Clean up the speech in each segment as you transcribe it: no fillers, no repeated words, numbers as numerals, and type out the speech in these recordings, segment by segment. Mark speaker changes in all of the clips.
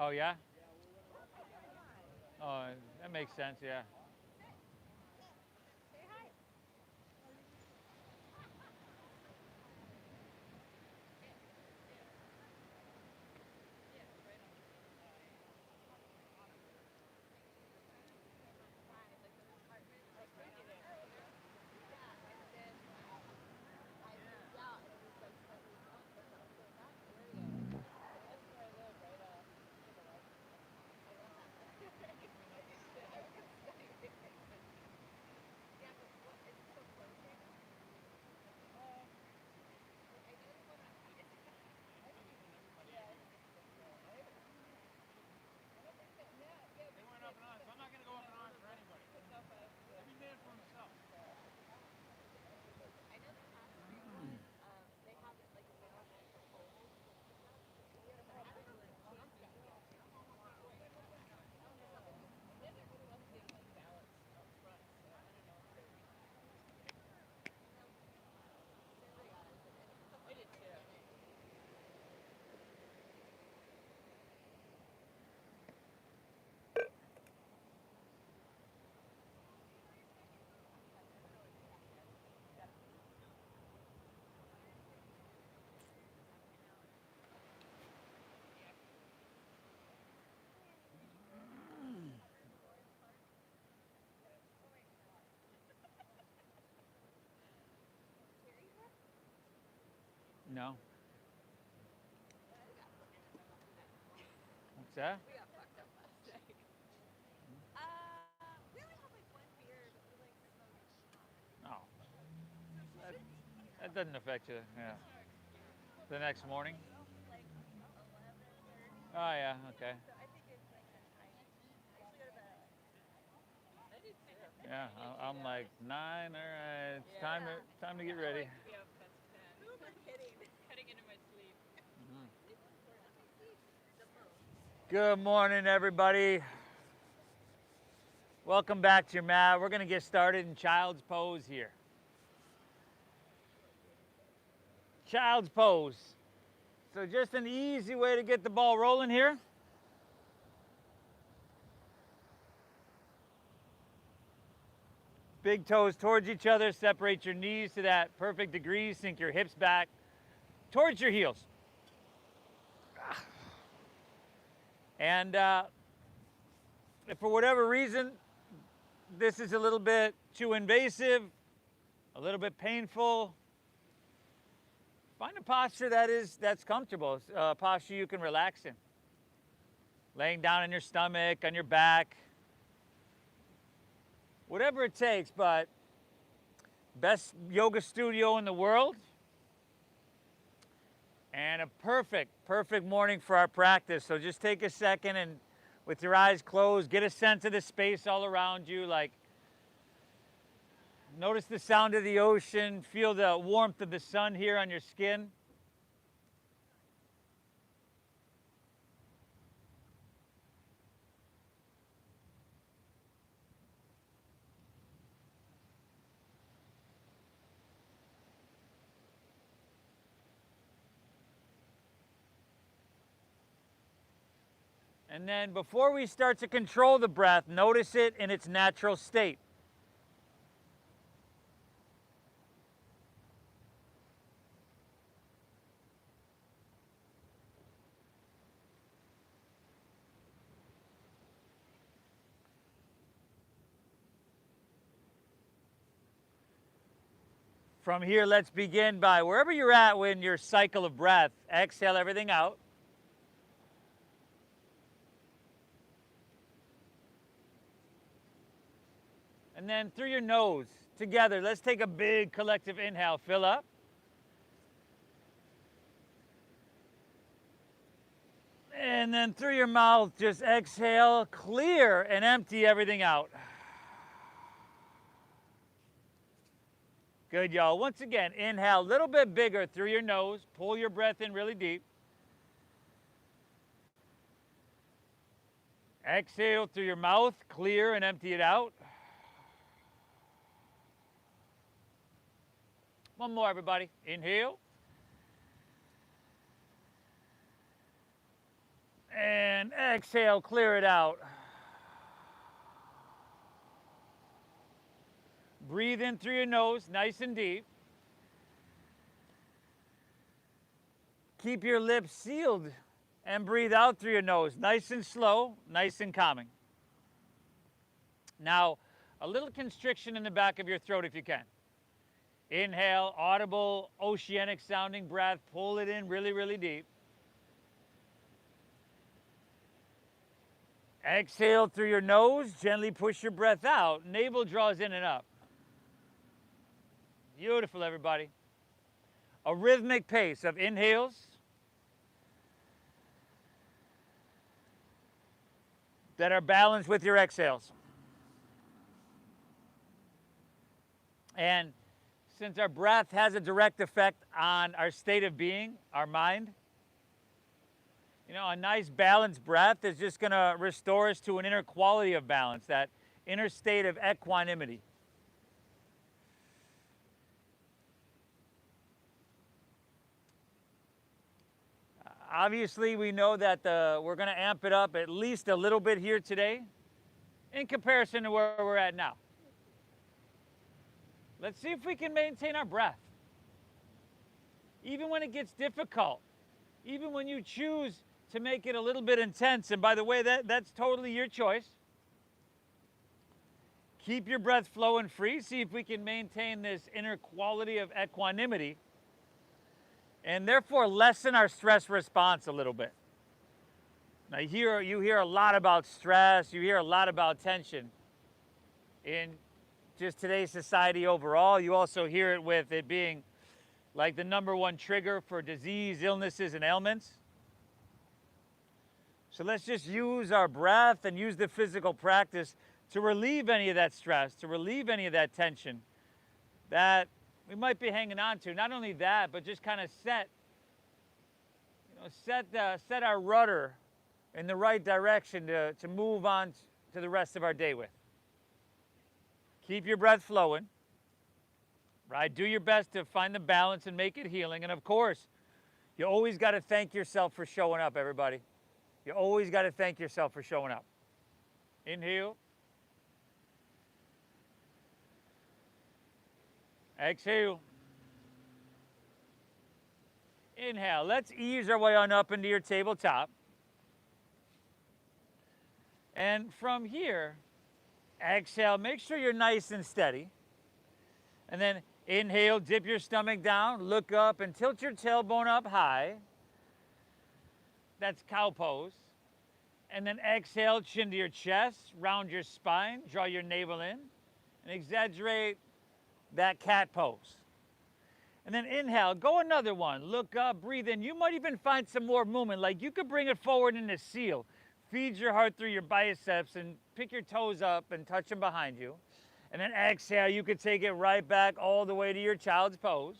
Speaker 1: Oh, yeah? Oh, that makes sense, yeah. No. What's that? Oh, that, that doesn't affect you. Yeah. The next morning? Oh, yeah, okay. Yeah, I'm like 9. All right, it's time to get ready. Good morning, everybody. Welcome back to your mat. We're going to get started in child's pose here. Child's pose. So just an easy way to get the ball rolling here. Big toes towards each other. Separate your knees to that perfect degree. Sink your hips back towards your heels. And if for whatever reason this is a little bit too invasive, a little bit painful, find a posture that's comfortable, a posture you can relax in. Laying down on your stomach, on your back, whatever it takes, but best yoga studio in the world, and a perfect morning for our practice. So just take a second and with your eyes closed, get a sense of the space all around you. Like, notice the sound of the ocean, feel the warmth of the sun here on your skin. And then before we start to control the breath, notice it in its natural state. From here, let's begin by wherever you're at when your cycle of breath, exhale everything out. And then through your nose, together, let's take a big collective inhale, fill up. And then through your mouth, just exhale, clear, and empty everything out. Good, y'all. Once again, inhale a little bit bigger through your nose. Pull your breath in really deep. Exhale through your mouth, clear and empty it out. One more, everybody. Inhale. And exhale, clear it out. Breathe in through your nose, nice and deep. Keep your lips sealed and breathe out through your nose, nice and slow, nice and calming. Now, a little constriction in the back of your throat if you can. Inhale, audible, oceanic sounding breath. Pull it in really, really deep. Exhale through your nose, gently push your breath out. Navel draws in and up. Beautiful, everybody. A rhythmic pace of inhales that are balanced with your exhales. And since our breath has a direct effect on our state of being, our mind, you know, a nice balanced breath is just going to restore us to an inner quality of balance, that inner state of equanimity. Obviously, we know that we're going to amp it up at least a little bit here today in comparison to where we're at now. Let's see if we can maintain our breath. Even when it gets difficult, even when you choose to make it a little bit intense, and by the way, that's totally your choice. Keep your breath flowing free. See if we can maintain this inner quality of equanimity and therefore lessen our stress response a little bit. Now you hear a lot about stress, you hear a lot about tension in just today's society overall. You also hear it with it being like the #1 trigger for disease, illnesses, and ailments. So let's just use our breath and use the physical practice to relieve any of that stress, to relieve any of that tension that we might be hanging on to. Not only that, but just kind of set our rudder in the right direction to move on to the rest of our day with. Keep your breath flowing, right? Do your best to find the balance and make it healing. And of course, you always got to thank yourself for showing up, everybody. You always got to thank yourself for showing up. Inhale. Exhale. Inhale. Let's ease our way on up into your tabletop. And from here, exhale. Make sure you're nice and steady. And then inhale, dip your stomach down, look up and tilt your tailbone up high. That's cow pose. And then exhale, chin to your chest, round your spine, draw your navel in, and exaggerate that cat pose. And then inhale, go another one, look up, breathe in. You might even find some more movement, like you could bring it forward in a seal. Feed your heart through your biceps and pick your toes up and touch them behind you. And then exhale, you could take it right back all the way to your child's pose.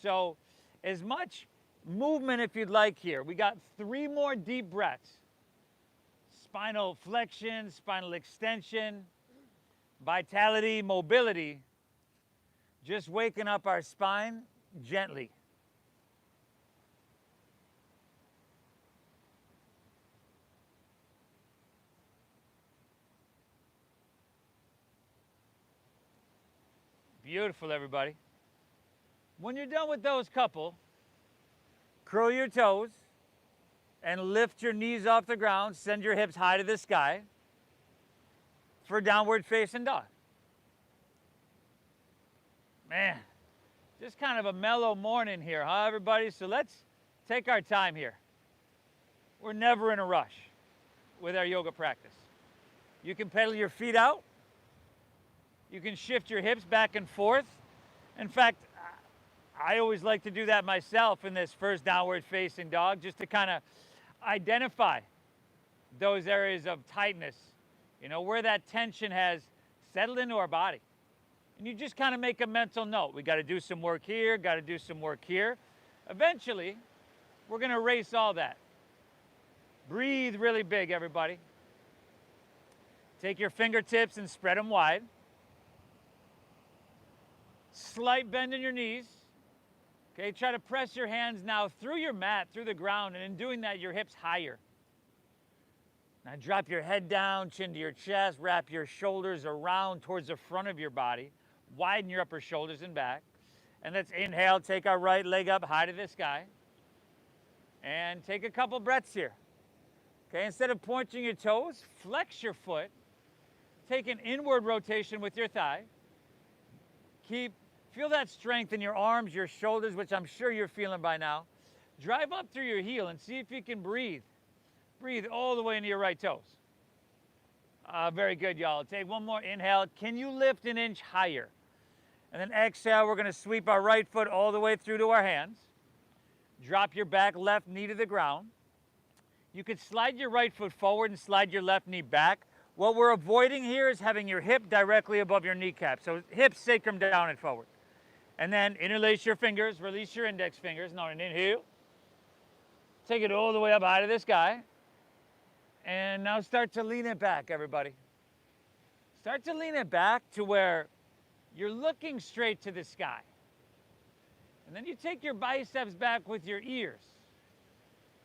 Speaker 1: So as much movement if you'd like here. We got 3 more deep breaths. Spinal flexion, spinal extension, vitality, mobility. Just waking up our spine gently. Beautiful, everybody. When you're done with those couple, curl your toes and lift your knees off the ground. Send your hips high to the sky for downward facing dog. Man, just kind of a mellow morning here, huh, everybody? So let's take our time here. We're never in a rush with our yoga practice. You can pedal your feet out. You can shift your hips back and forth. In fact, I always like to do that myself in this first downward facing dog, just to kind of identify those areas of tightness, you know, where that tension has settled into our body. And you just kind of make a mental note. We got to do some work here, got to do some work here. Eventually, we're going to erase all that. Breathe really big, everybody. Take your fingertips and spread them wide. Slight bend in your knees. Okay, try to press your hands now through your mat, through the ground, and in doing that, your hips higher. Now drop your head down, chin to your chest, wrap your shoulders around towards the front of your body, widen your upper shoulders and back. And let's inhale, take our right leg up high to the sky. And take a couple breaths here. Okay, instead of pointing your toes, flex your foot. Take an inward rotation with your thigh. Feel that strength in your arms, your shoulders, which I'm sure you're feeling by now. Drive up through your heel and see if you can breathe. Breathe all the way into your right toes. Very good, y'all. Take one more inhale. Can you lift an inch higher? And then exhale, we're going to sweep our right foot all the way through to our hands. Drop your back left knee to the ground. You could slide your right foot forward and slide your left knee back. What we're avoiding here is having your hip directly above your kneecap. So hips, sacrum down and forward. And then interlace your fingers, release your index fingers. Now an inhale. Take it all the way up high to the sky. And now start to lean it back, everybody. Start to lean it back to where you're looking straight to the sky. And then you take your biceps back with your ears.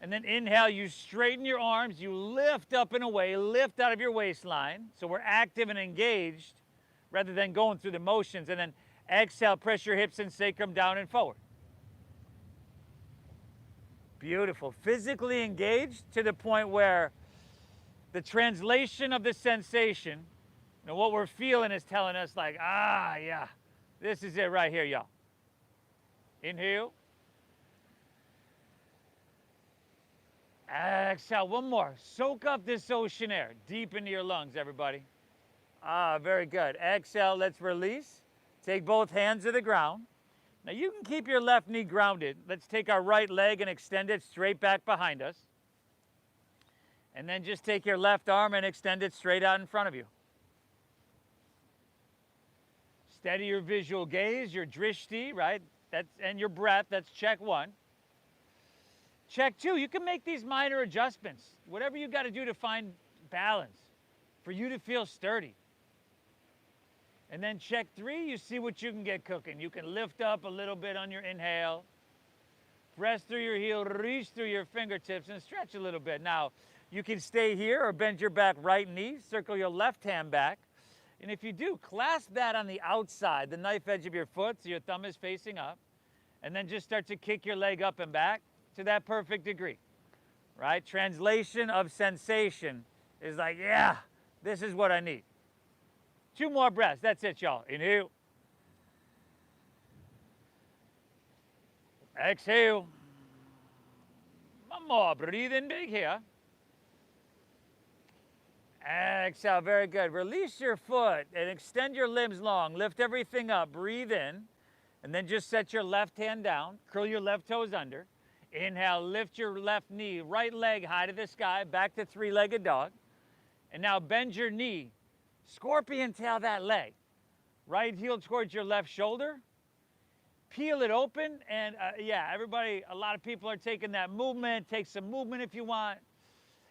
Speaker 1: And then inhale, you straighten your arms, you lift up and away, lift out of your waistline. So we're active and engaged rather than going through the motions. And then exhale, press your hips and sacrum down and forward. Beautiful. Physically engaged to the point where the translation of the sensation, what we're feeling is telling us like, yeah, this is it right here, y'all. Inhale. Exhale, one more. Soak up this ocean air deep into your lungs, everybody. Very good. Exhale, let's release. Take both hands to the ground. Now you can keep your left knee grounded. Let's take our right leg and extend it straight back behind us. And then just take your left arm and extend it straight out in front of you. Steady your visual gaze, your drishti, right? And your breath. That's check one. Check two, you can make these minor adjustments. Whatever you got to do to find balance, for you to feel sturdy. And then check three, you see what you can get cooking. You can lift up a little bit on your inhale. Press through your heel, reach through your fingertips, and stretch a little bit. Now, you can stay here or bend your back right knee, circle your left hand back. And if you do, clasp that on the outside, the knife edge of your foot, so your thumb is facing up. And then just start to kick your leg up and back to that perfect degree, right? Translation of sensation is like, yeah, this is what I need. 2 more breaths. That's it, y'all. Inhale. Exhale. One more. Breathe in big here. Exhale. Very good. Release your foot and extend your limbs long. Lift everything up. Breathe in. And then just set your left hand down. Curl your left toes under. Inhale. Lift your left knee. Right leg high to the sky. Back to three-legged dog. And now bend your knee. Scorpion tail that leg. Right heel towards your left shoulder. Peel it open. And yeah, everybody, a lot of people are taking that movement. Take some movement if you want.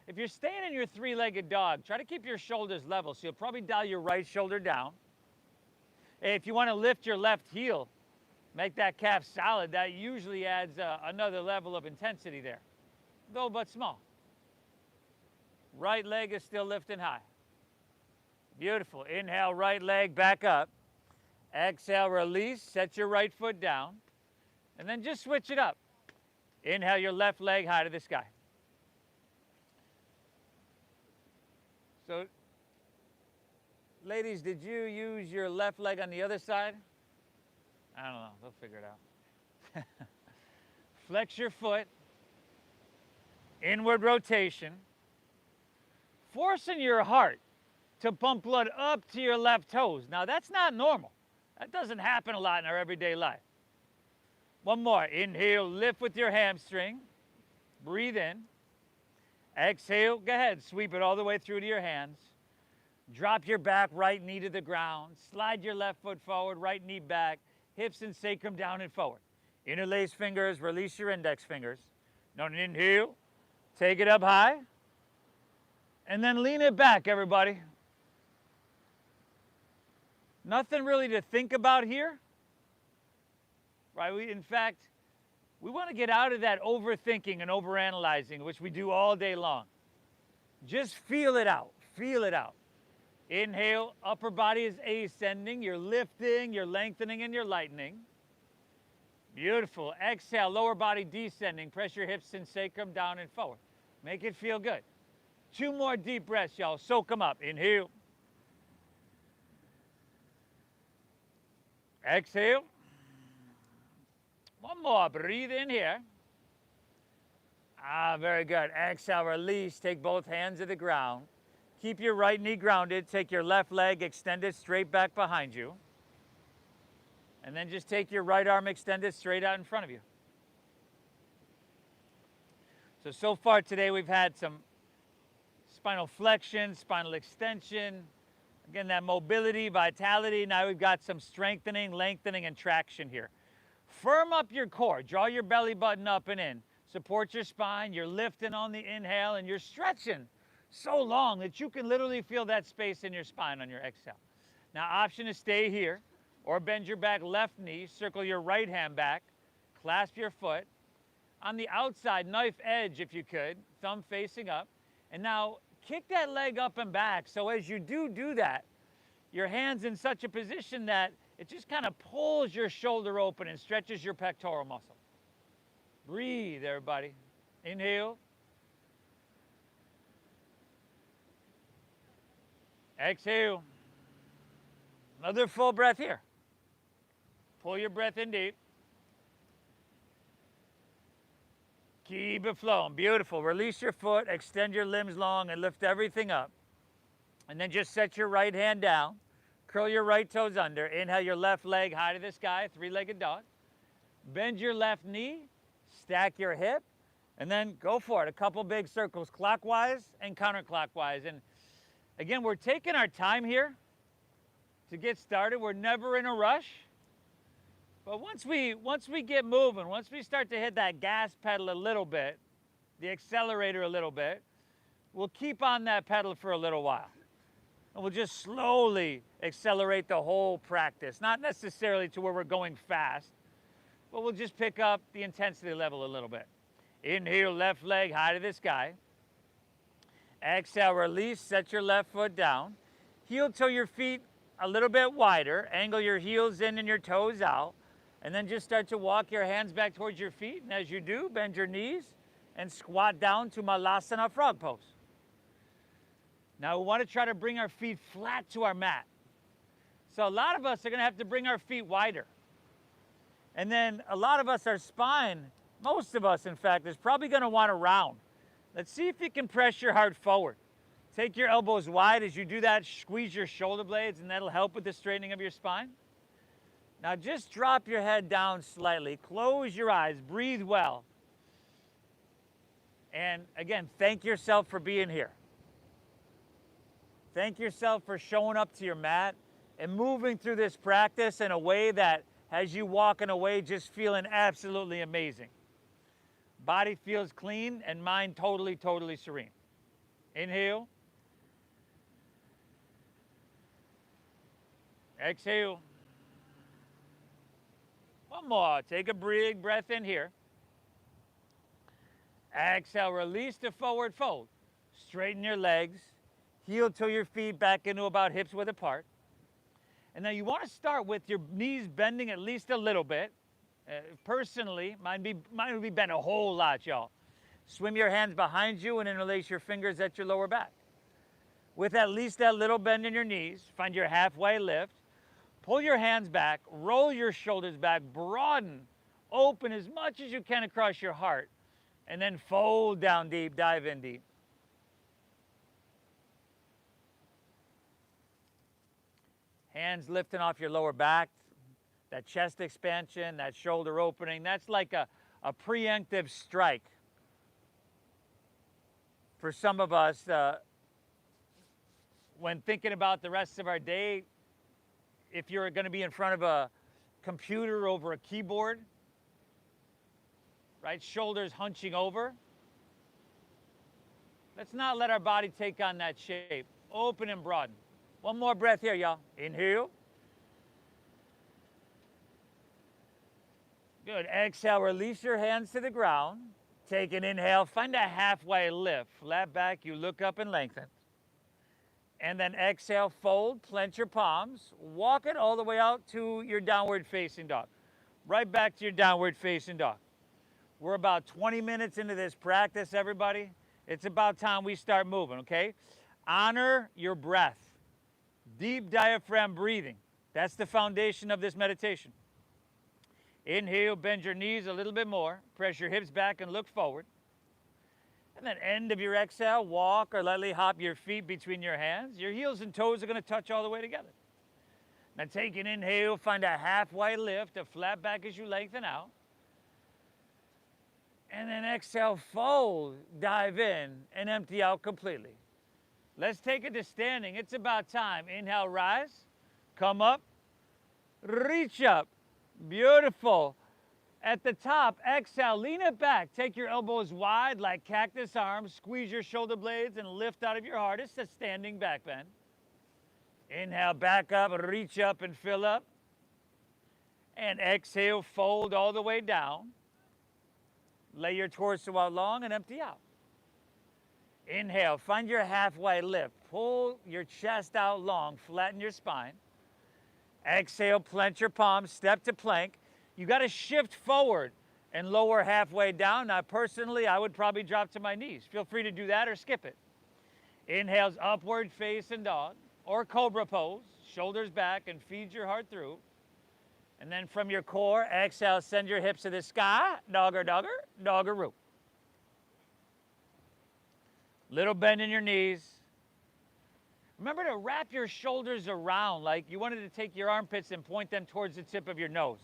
Speaker 1: If you're staying in your three-legged dog, try to keep your shoulders level. So you'll probably dial your right shoulder down. If you want to lift your left heel, make that calf solid. That usually adds another level of intensity there, though but small. Right leg is still lifting high. Beautiful. Inhale, right leg back up. Exhale, release. Set your right foot down. And then just switch it up. Inhale, your left leg high to the sky. So, ladies, did you use your left leg on the other side? I don't know. They'll figure it out. Flex your foot. Inward rotation. Forcing your heart to pump blood up to your left toes. Now, that's not normal. That doesn't happen a lot in our everyday life. One more. Inhale, lift with your hamstring. Breathe in. Exhale, go ahead. Sweep it all the way through to your hands. Drop your back right knee to the ground. Slide your left foot forward, right knee back. Hips and sacrum down and forward. Interlace fingers, release your index fingers. Now inhale, take it up high. And then lean it back, everybody. Nothing really to think about here, right? In fact, we want to get out of that overthinking and overanalyzing, which we do all day long. Just feel it out. Feel it out. Inhale, upper body is ascending. You're lifting, you're lengthening, and you're lightening. Beautiful. Exhale, lower body descending. Press your hips and sacrum down and forward. Make it feel good. 2 more deep breaths, y'all. Soak them up. Inhale. Exhale. 1 more. Breathe in here. Very good. Exhale, release. Take both hands to the ground. Keep your right knee grounded. Take your left leg extended straight back behind you. And then just take your right arm extended straight out in front of you. So far today we've had some spinal flexion, spinal extension. Again, that mobility, vitality. Now we've got some strengthening, lengthening, and traction here. Firm up your core. Draw your belly button up and in. Support your spine. You're lifting on the inhale, and you're stretching so long that you can literally feel that space in your spine on your exhale. Now, option is stay here or bend your back left knee, circle your right hand back, clasp your foot. On the outside, knife edge if you could, thumb facing up. And now kick that leg up and back. So as you do that, your hand's in such a position that it just kind of pulls your shoulder open and stretches your pectoral muscle. Breathe, everybody. Inhale. Exhale. Another full breath here. Pull your breath in deep. Keep it flowing. Beautiful. Release your foot, extend your limbs long, and lift everything up. And then just set your right hand down. Curl your right toes under. Inhale your left leg high to the sky, 3-legged dog. Bend your left knee, stack your hip, and then go for it. A couple big circles, clockwise and counterclockwise. And again, we're taking our time here to get started. We're never in a rush. But once we get moving, once we start to hit that gas pedal a little bit, the accelerator a little bit, we'll keep on that pedal for a little while. And we'll just slowly accelerate the whole practice. Not necessarily to where we're going fast, but we'll just pick up the intensity level a little bit. Inhale, left leg high to the sky. Exhale, release, set your left foot down. Heel toe your feet a little bit wider. Angle your heels in and your toes out. And then just start to walk your hands back towards your feet. And as you do, bend your knees and squat down to Malasana frog pose. Now we want to try to bring our feet flat to our mat. So a lot of us are going to have to bring our feet wider. And then a lot of us, our spine, most of us in fact, is probably going to want to round. Let's see if you can press your heart forward. Take your elbows wide. As you do that, squeeze your shoulder blades, and that'll help with the straightening of your spine. Now just drop your head down slightly. Close your eyes. Breathe well. And again, thank yourself for being here. Thank yourself for showing up to your mat and moving through this practice in a way that has you walking away just feeling absolutely amazing. Body feels clean and mind totally, totally serene. Inhale. Exhale. 1 more. Take a big breath in here. Exhale, release to forward fold. Straighten your legs. Heel toe your feet back into about hips width apart. And now you want to start with your knees bending at least a little bit. Personally, mine would be bent a whole lot, y'all. Swim your hands behind you and interlace your fingers at your lower back. With at least that little bend in your knees, find your halfway lift. Pull your hands back, roll your shoulders back, broaden, open as much as you can across your heart, and then fold down deep, dive in deep. Hands lifting off your lower back, that chest expansion, that shoulder opening. That's like a preemptive strike. For some of us, when thinking about the rest of our day, if you're going to be in front of a computer over a keyboard, right, shoulders hunching over, let's not let our body take on that shape. Open and broaden. 1 more breath here, y'all. Inhale. Good. Exhale, release your hands to the ground. Take an inhale, find a halfway lift. Flat back, you look up and lengthen. And then exhale, fold, clench your palms. Walk it all the way out to your downward facing dog. Right back to your downward facing dog. We're about 20 minutes into this practice, everybody. It's about time we start moving, okay? Honor your breath. Deep diaphragm breathing. That's the foundation of this meditation. Inhale, bend your knees a little bit more. Press your hips back and look forward. And then end of your exhale, walk or lightly hop your feet between your hands. Your heels and toes are going to touch all the way together. Now take an inhale, find a halfway lift, a flat back as you lengthen out. And then exhale, fold, dive in, and empty out completely. Let's take it to standing. It's about time. Inhale, rise, come up, reach up. Beautiful. At the top, exhale, lean it back. Take your elbows wide like cactus arms. Squeeze your shoulder blades and lift out of your heart. It's a standing back bend. Inhale, back up, reach up and fill up. And exhale, fold all the way down. Lay your torso out long and empty out. Inhale, find your halfway lift. Pull your chest out long, flatten your spine. Exhale, clench your palms, step to plank. You got to shift forward and lower halfway down. Now, personally, I would probably drop to my knees. Feel free to do that or skip it. Inhales, upward facing dog or cobra pose. Shoulders back and feed your heart through. And then from your core, exhale, send your hips to the sky. Dogger, dogger, doggeroo. Little bend in your knees. Remember to wrap your shoulders around like you wanted to take your armpits and point them towards the tip of your nose.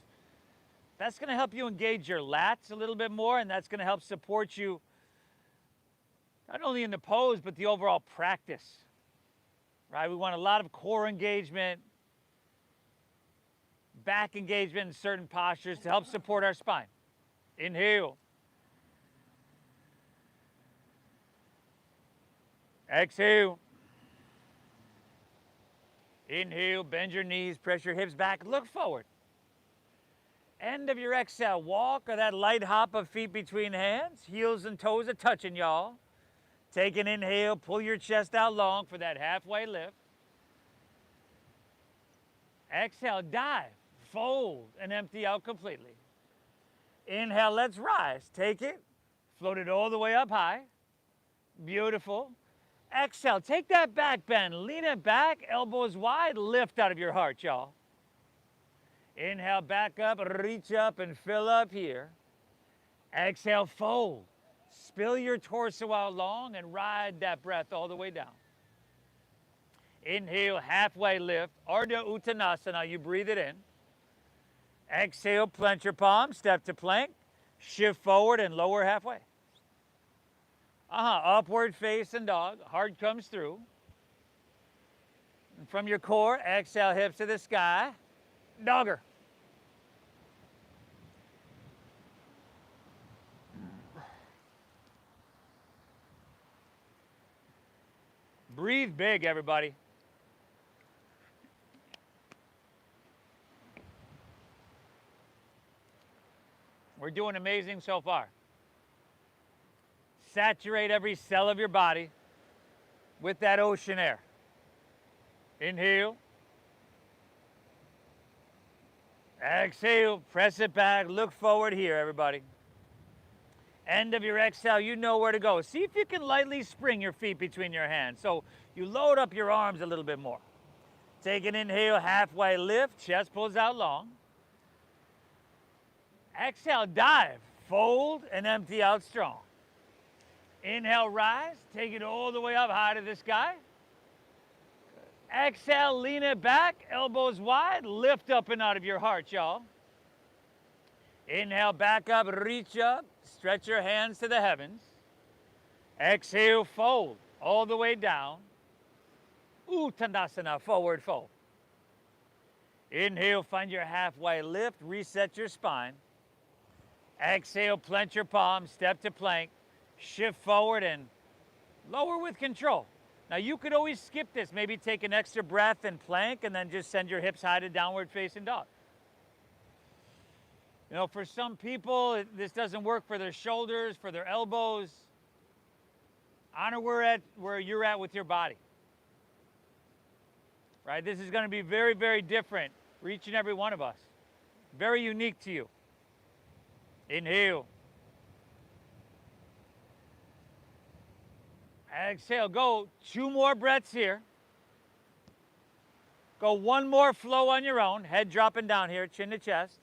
Speaker 1: That's going to help you engage your lats a little bit more, and that's going to help support you not only in the pose, but the overall practice. Right? We want a lot of core engagement, back engagement in certain postures to help support our spine. Inhale. Exhale. Inhale, bend your knees, press your hips back, look forward. End of your exhale, walk or that light hop of feet between hands. Heels and toes are touching, y'all. Take an inhale, pull your chest out long for that halfway lift. Exhale, dive, fold, and empty out completely. Inhale, let's rise. Take it, float it all the way up high. Beautiful. Exhale, take that back bend, lean it back, elbows wide, lift out of your heart, y'all. Inhale, back up, reach up and fill up here. Exhale, fold. Spill your torso out long and ride that breath all the way down. Inhale, halfway lift, Ardha Uttanasana, you breathe it in. Exhale, plant your palms, step to plank, shift forward and lower halfway. Upward facing dog, heart comes through. And from your core, exhale, hips to the sky, dogger. Breathe big, everybody. We're doing amazing so far. Saturate every cell of your body with that ocean air. Inhale. Exhale, press it back, look forward here, everybody. End of your exhale, you know where to go. See if you can lightly spring your feet between your hands. So you load up your arms a little bit more. Take an inhale, halfway lift, chest pulls out long. Exhale, dive, fold, and empty out strong. Inhale, rise, take it all the way up high to the sky. Exhale, lean it back, elbows wide, lift up and out of your heart, y'all. Inhale, back up, reach up, stretch your hands to the heavens. Exhale, fold all the way down. Uttanasana, forward fold. Inhale, find your halfway lift, reset your spine. Exhale, plant your palms, step to plank. Shift forward and lower with control. Now you could always skip this, maybe take an extra breath and plank and then just send your hips high to downward facing dog. You know, for some people, this doesn't work for their shoulders, for their elbows. Honor where you're at with your body. Right? This is going to be very, very different for each and every one of us. Very unique to you. Inhale. Exhale. Go 2 more breaths here. Go 1 more flow on your own. Head dropping down here, chin to chest.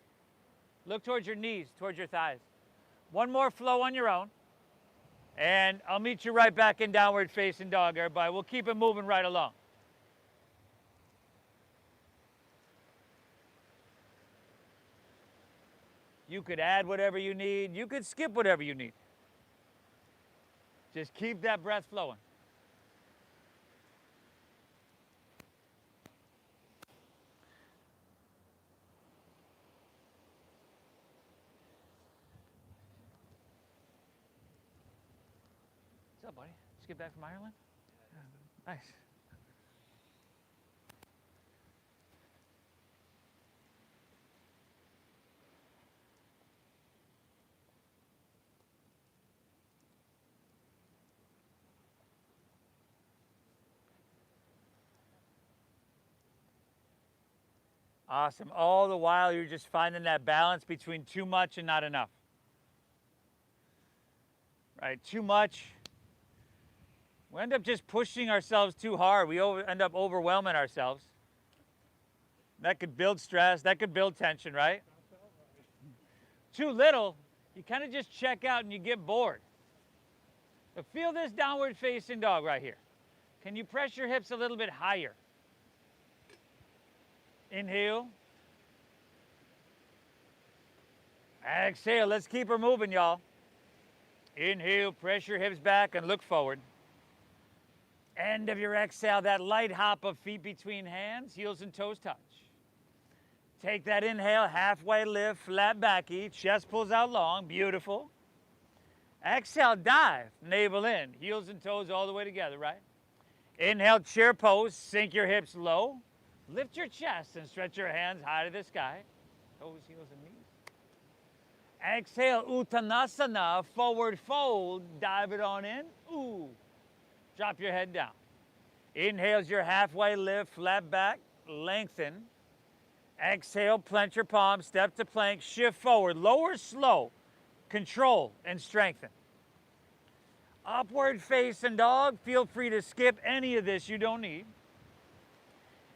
Speaker 1: Look towards your knees, towards your thighs. 1 more flow on your own. And I'll meet you right back in downward facing dog, everybody. We'll keep it moving right along. You could add whatever you need. You could skip whatever you need. Just keep that breath flowing. What's up, buddy? Just get back from Ireland? Yeah. Nice. Awesome. All the while, you're just finding that balance between too much and not enough. Right? Too much. We end up just pushing ourselves too hard. We end up overwhelming ourselves. That could build stress. That could build tension, right? Too little, you kind of just check out and you get bored. But feel this downward facing dog right here. Can you press your hips a little bit higher? Inhale. Exhale. Let's keep her moving, y'all. Inhale, press your hips back and look forward. End of your exhale, that light hop of feet between hands, heels and toes touch. Take that inhale, halfway lift, flat back each, chest pulls out long, beautiful. Exhale, dive, navel in, heels and toes all the way together, right? Inhale, chair pose, sink your hips low. Lift your chest and stretch your hands high to the sky. Toes, heels, and knees. Exhale, Uttanasana, forward fold. Dive it on in. Ooh. Drop your head down. Inhale's your halfway lift, flat back, lengthen. Exhale, plant your palms, step to plank, shift forward. Lower slow, control, and strengthen. Upward facing dog. Feel free to skip any of this you don't need.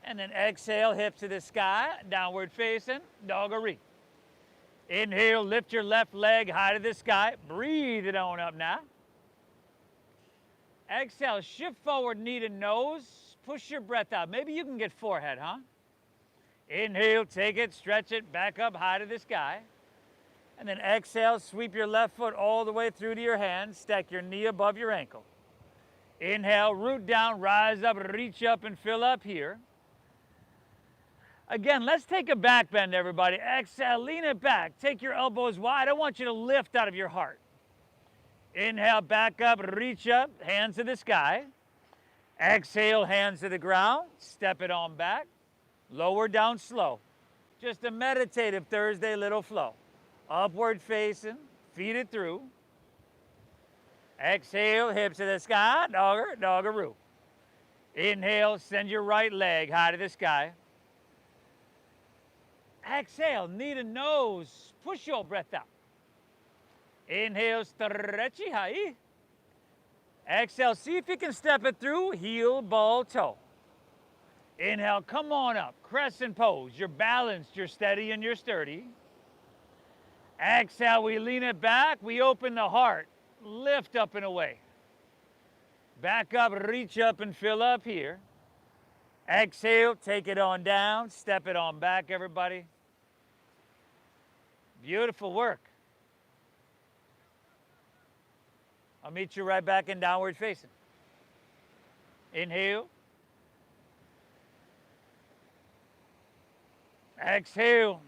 Speaker 1: And then exhale, hip to the sky, downward facing, doggery. Inhale, lift your left leg high to the sky. Breathe it on up now. Exhale, shift forward, knee to nose. Push your breath out. Maybe you can get forehead, huh? Inhale, take it, stretch it, back up high to the sky. And then exhale, sweep your left foot all the way through to your hand. Stack your knee above your ankle. Inhale, root down, rise up, reach up and fill up here. Again, let's take a back bend, everybody. Exhale, lean it back. Take your elbows wide. I want you to lift out of your heart. Inhale, back up, reach up, hands to the sky. Exhale, hands to the ground. Step it on back. Lower down slow. Just a meditative Thursday little flow. Upward facing, feed it through. Exhale, hips to the sky, dogger, doggeroo. Inhale, send your right leg high to the sky. Exhale, knee to nose, push your breath out. Inhale, stretchy high. Exhale, see if you can step it through, heel, ball, toe. Inhale, come on up, crescent pose. You're balanced, you're steady, and you're sturdy. Exhale, we lean it back, we open the heart, lift up and away. Back up, reach up and fill up here. Exhale, take it on down, step it on back, everybody. Beautiful work. I'll meet you right back in downward facing. Inhale. Exhale.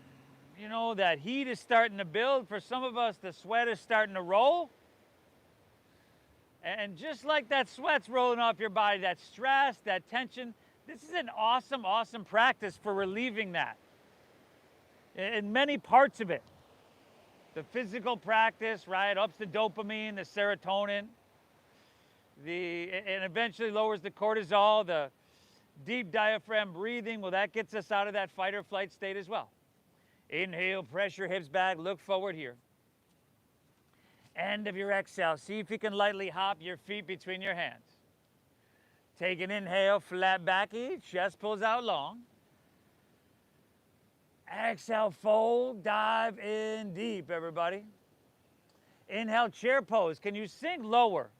Speaker 1: You know, that heat is starting to build. For some of us, the sweat is starting to roll. And just like that sweat's rolling off your body, that stress, that tension, this is an awesome, awesome practice for relieving that in many parts of it. The physical practice, right, ups the dopamine, the serotonin, and eventually lowers the cortisol, the deep diaphragm breathing. Well, that gets us out of that fight or flight state as well. Inhale, press your hips back, look forward here. End of your exhale. See if you can lightly hop your feet between your hands. Take an inhale, flat backy, chest pulls out long. Exhale, fold, dive in deep, everybody. Inhale, chair pose. Can you sink lower,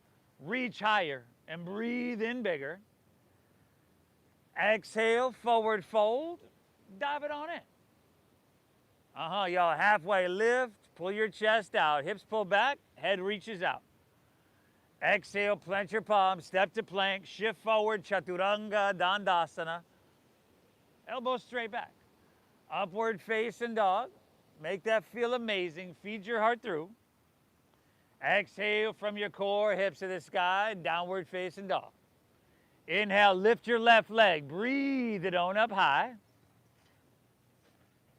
Speaker 1: reach higher, and breathe in bigger? Exhale, forward fold, dive it on in. Y'all, halfway lift, pull your chest out, hips pull back, head reaches out. Exhale, plant your palms, step to plank, shift forward, Chaturanga Dandasana. Elbows straight back. Upward facing dog. Make that feel amazing. Feed your heart through. Exhale from your core, hips to the sky, downward facing dog. Inhale, lift your left leg. Breathe it on up high.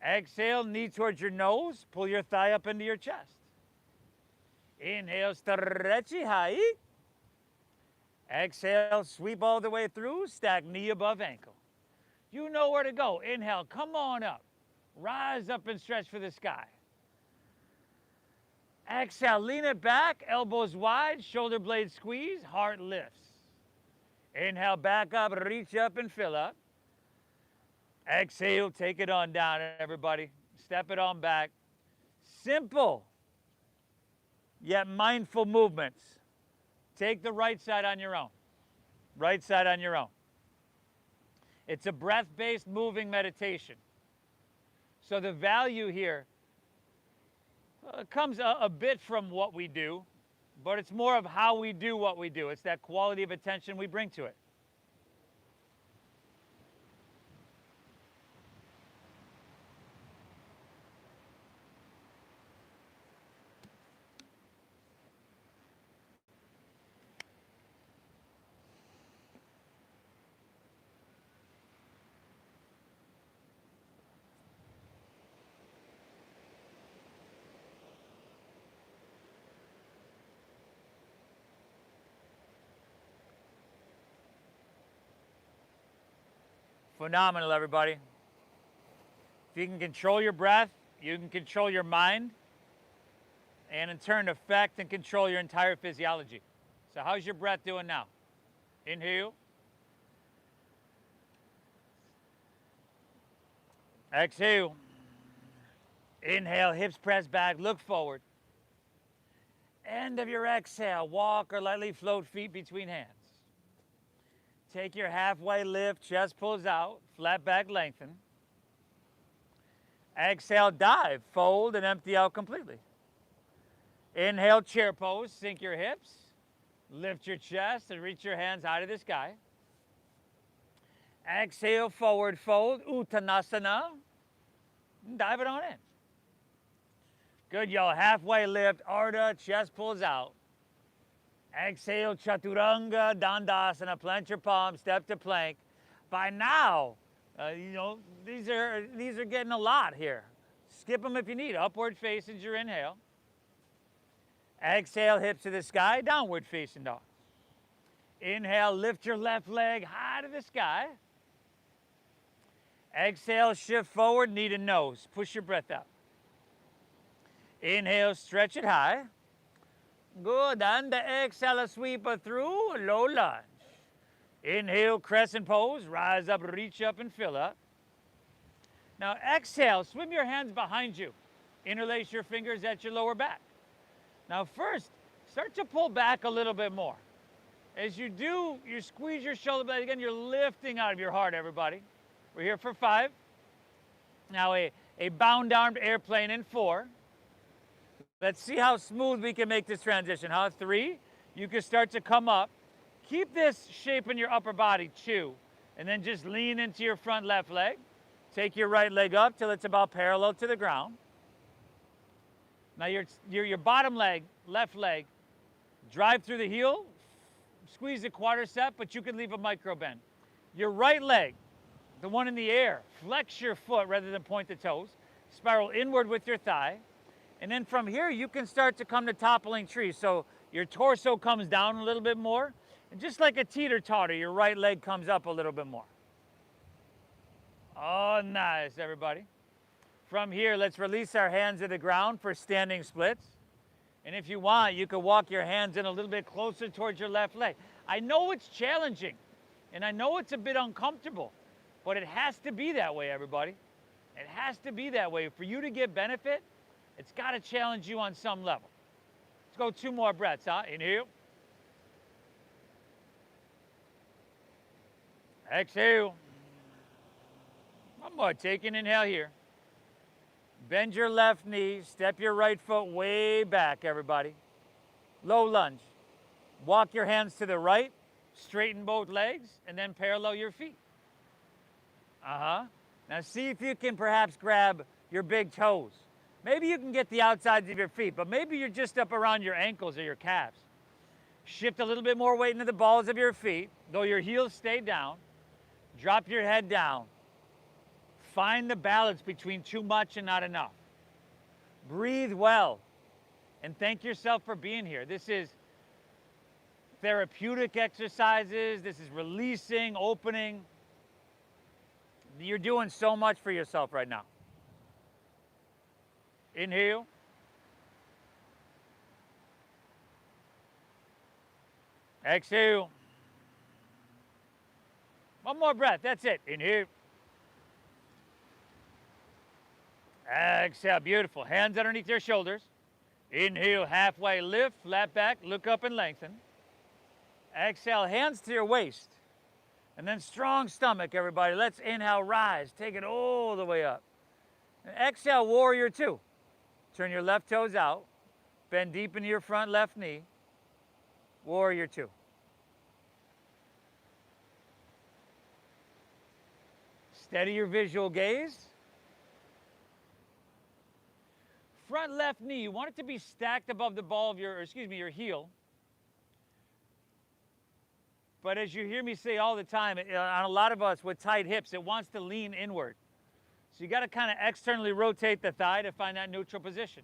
Speaker 1: Exhale, knee towards your nose. Pull your thigh up into your chest. Inhale, stretchy high. Exhale, sweep all the way through. Stack knee above ankle. You know where to go. Inhale, come on up. Rise up and stretch for the sky. Exhale, lean it back, elbows wide, shoulder blades squeeze, heart lifts. Inhale, back up, reach up and fill up. Exhale, take it on down, everybody. Step it on back. Simple, yet mindful movements. Take the right side on your own. Right side on your own. It's a breath-based moving meditation. So the value here comes a bit from what we do, but it's more of how we do what we do. It's that quality of attention we bring to it. Phenomenal, everybody. If you can control your breath, you can control your mind, and in turn affect and control your entire physiology. So how's your breath doing now? Inhale. Exhale. Inhale, hips press back, look forward. End of your exhale, walk or lightly float feet between hands. Take your halfway lift, chest pulls out, flat back lengthen. Exhale, dive, fold and empty out completely. Inhale, chair pose, sink your hips, lift your chest and reach your hands high to the sky. Exhale, forward fold, Uttanasana, dive it on in. Good, y'all, halfway lift, Ardha, chest pulls out. Exhale, Chaturanga Dandasana, plant your palms, step to plank. By now, these are getting a lot here. Skip them if you need. Upward facing your inhale. Exhale, hips to the sky, downward facing dog. Inhale, lift your left leg high to the sky. Exhale, shift forward, knee to nose. Push your breath out. Inhale, stretch it high. Good, and the exhale, sweep it through, low lunge. Inhale, crescent pose, rise up, reach up and fill up. Now exhale, swim your hands behind you. Interlace your fingers at your lower back. Now first, start to pull back a little bit more. As you do, you squeeze your shoulder blades again, you're lifting out of your heart, everybody. We're here for 5. Now a bound-armed airplane in 4. Let's see how smooth we can make this transition, huh? 3, you can start to come up. Keep this shape in your upper body, 2, and then just lean into your front left leg. Take your right leg up till it's about parallel to the ground. Now your bottom leg, left leg, drive through the heel, squeeze the quadricep, but you can leave a micro bend. Your right leg, the one in the air, flex your foot rather than point the toes. Spiral inward with your thigh. And then from here, you can start to come to toppling tree. So your torso comes down a little bit more. And just like a teeter-totter, your right leg comes up a little bit more. Oh, nice, everybody. From here, let's release our hands to the ground for standing splits. And if you want, you can walk your hands in a little bit closer towards your left leg. I know it's challenging, and I know it's a bit uncomfortable, but it has to be that way, everybody. It has to be that way. For you to get benefit, it's got to challenge you on some level. Let's go 2 more breaths, huh? Inhale. Exhale. One more. Take an inhale here. Bend your left knee. Step your right foot way back, everybody. Low lunge. Walk your hands to the right. Straighten both legs, and then parallel your feet. Now see if you can perhaps grab your big toes. Maybe you can get the outsides of your feet, but maybe you're just up around your ankles or your calves. Shift a little bit more weight into the balls of your feet, though your heels stay down. Drop your head down. Find the balance between too much and not enough. Breathe well, and thank yourself for being here. This is therapeutic exercises. This is releasing, opening. You're doing so much for yourself right now. Inhale. Exhale. One more breath. That's it. Inhale. Exhale. Beautiful. Hands underneath your shoulders. Inhale. Halfway lift. Flat back. Look up and lengthen. Exhale. Hands to your waist. And then strong stomach, everybody. Let's inhale. Rise. Take it all the way up. And exhale. Warrior 2. Turn your left toes out. Bend deep into your front left knee. Warrior 2. Steady your visual gaze. Front left knee, you want it to be stacked above the ball of your heel. But as you hear me say all the time, on a lot of us with tight hips, it wants to lean inward. So you got to kind of externally rotate the thigh to find that neutral position.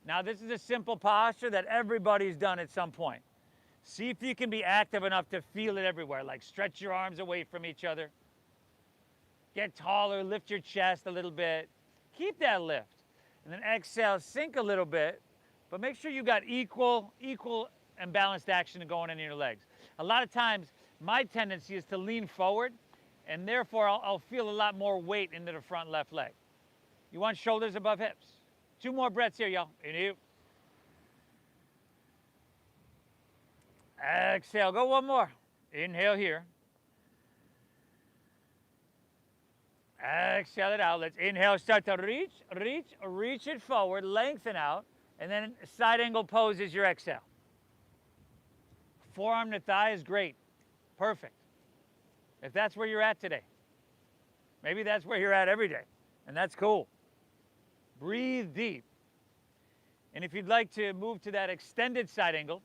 Speaker 1: Now this is a simple posture that everybody's done at some point. See if you can be active enough to feel it everywhere, like stretch your arms away from each other. Get taller, lift your chest a little bit. Keep that lift. And then exhale, sink a little bit, but make sure you got equal and balanced action going in your legs. A lot of times, my tendency is to lean forward, and therefore I'll feel a lot more weight into the front left leg. You want shoulders above hips. 2 more breaths here, y'all. Inhale. Exhale, go 1 more. Inhale here. Exhale it out. Let's inhale, start to reach it forward, lengthen out, and then side angle pose is your exhale. Forearm to thigh is great. Perfect. If that's where you're at today. Maybe that's where you're at every day, and that's cool. Breathe deep. And if you'd like to move to that extended side angle,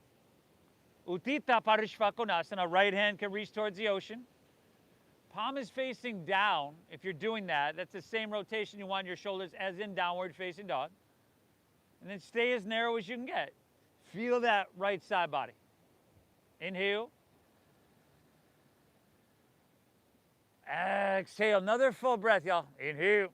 Speaker 1: Utthita Parishvakonasana, right hand can reach towards the ocean. Palm is facing down. If you're doing that, that's the same rotation you want your shoulders as in downward facing dog. And then stay as narrow as you can get. Feel that right side body. Inhale. Exhale. Another full breath, y'all. Inhale.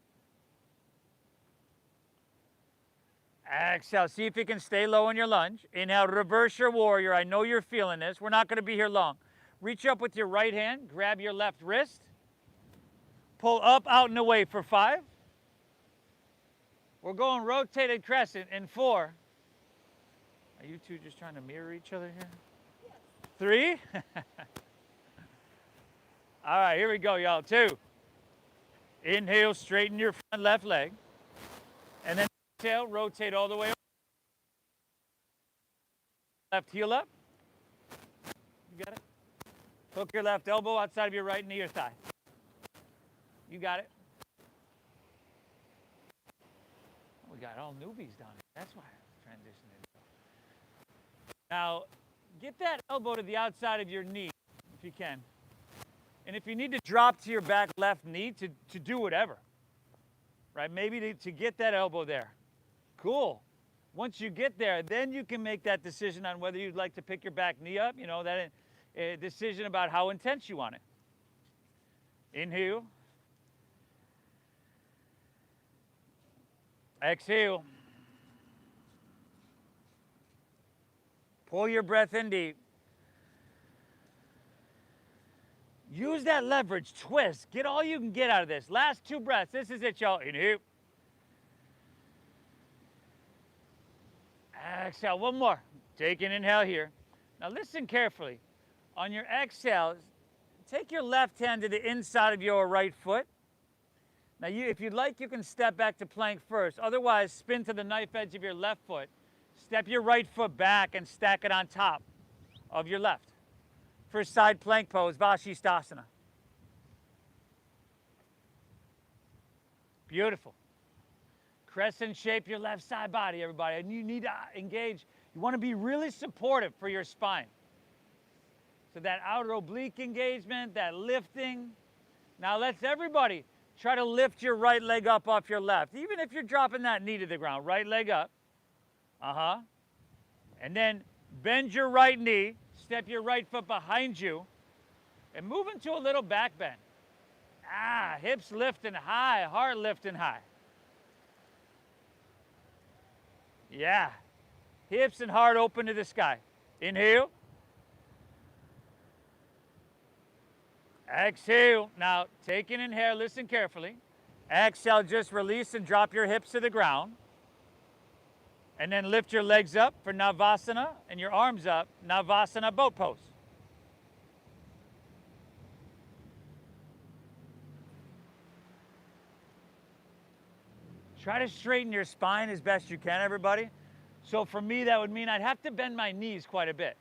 Speaker 1: Exhale. See if you can stay low in your lunge. Inhale. Reverse your warrior. I know you're feeling this. We're not going to be here long. Reach up with your right hand, grab your left wrist, pull up, out, and away for 5. We're going rotated crescent in 4. Are you two just trying to mirror each other here? Yes. 3. All right, here we go, y'all. 2. Inhale, straighten your front left leg. And then exhale, rotate all the way over. Left heel up. You got it? Hook your left elbow outside of your right knee or thigh. You got it. We got all newbies down here. That's why I'm transitioning. Now, get that elbow to the outside of your knee, if you can. And if you need to drop to your back left knee to do whatever, right? Maybe to get that elbow there. Cool. Once you get there, then you can make that decision on whether you'd like to pick your back knee up, you know, that decision about how intense you want it. Inhale. Exhale. Pull your breath in deep. Use that leverage, twist, get all you can get out of this. Last 2 breaths, this is it, y'all. Inhale. Exhale, one more. Take an inhale here. Now listen carefully. On your exhale, take your left hand to the inside of your right foot. Now if you'd like, you can step back to plank first. Otherwise, spin to the knife edge of your left foot. Step your right foot back and stack it on top of your left. For side plank pose, Vashistasana. Beautiful. Crescent shape your left side body, everybody. And you need to engage. You want to be really supportive for your spine. So that outer oblique engagement, that lifting. Now let's everybody try to lift your right leg up off your left. Even if you're dropping that knee to the ground, right leg up. And then bend your right knee. Step your right foot behind you and move into a little back bend. Hips lifting high, heart lifting high. Yeah. Hips and heart open to the sky. Inhale. Exhale. Now, take an inhale. Listen carefully. Exhale, just release and drop your hips to the ground. And then lift your legs up for Navasana and your arms up, Navasana boat pose. Try to straighten your spine as best you can, everybody. So for me, that would mean I'd have to bend my knees quite a bit.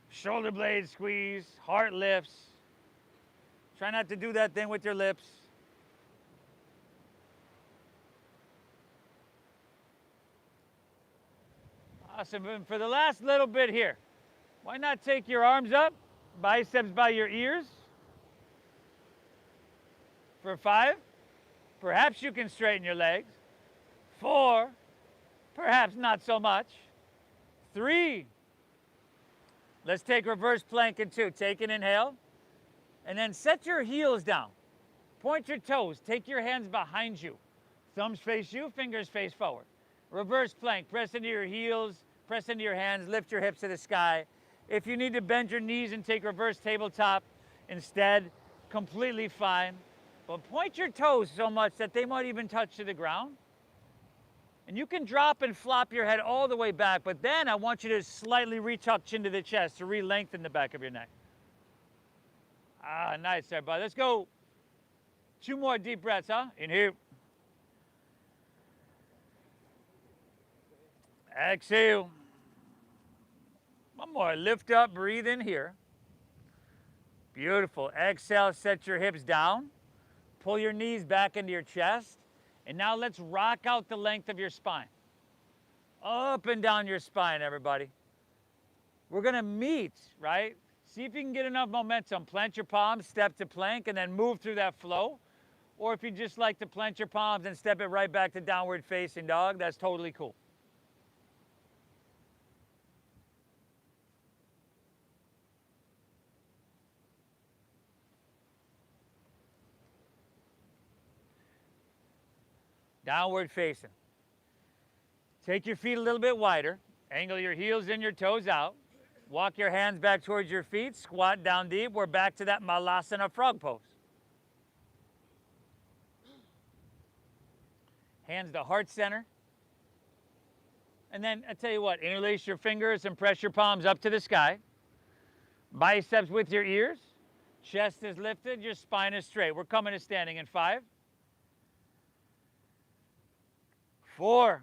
Speaker 1: Shoulder blades squeeze, heart lifts. Try not to do that thing with your lips. Awesome. And for the last little bit here, why not take your arms up, biceps by your ears? For 5, perhaps you can straighten your legs. 4, perhaps not so much. 3, let's take reverse plank in 2. Take an inhale, and then set your heels down. Point your toes. Take your hands behind you. Thumbs face you, fingers face forward. Reverse plank, press into your heels, press into your hands, lift your hips to the sky. If you need to bend your knees and take reverse tabletop instead, completely fine. But point your toes so much that they might even touch to the ground. And you can drop and flop your head all the way back, but then I want you to slightly reach-up chin to the chest to re-lengthen the back of your neck. Nice, everybody. Let's go 2 more deep breaths, huh? Inhale. Exhale. 1 more. Lift up, breathe in here. Beautiful. Exhale, set your hips down. Pull your knees back into your chest. And now let's rock out the length of your spine. Up and down your spine, everybody. We're going to meet, right? See if you can get enough momentum. Plant your palms, step to plank, and then move through that flow. Or if you just like to plant your palms and step it right back to downward facing dog, that's totally cool. Downward facing. Take your feet a little bit wider. Angle your heels in, your toes out. Walk your hands back towards your feet. Squat down deep. We're back to that Malasana frog pose. Hands to heart center. And then I tell you what, interlace your fingers and press your palms up to the sky. Biceps with your ears. Chest is lifted. Your spine is straight. We're coming to standing in 5. 4.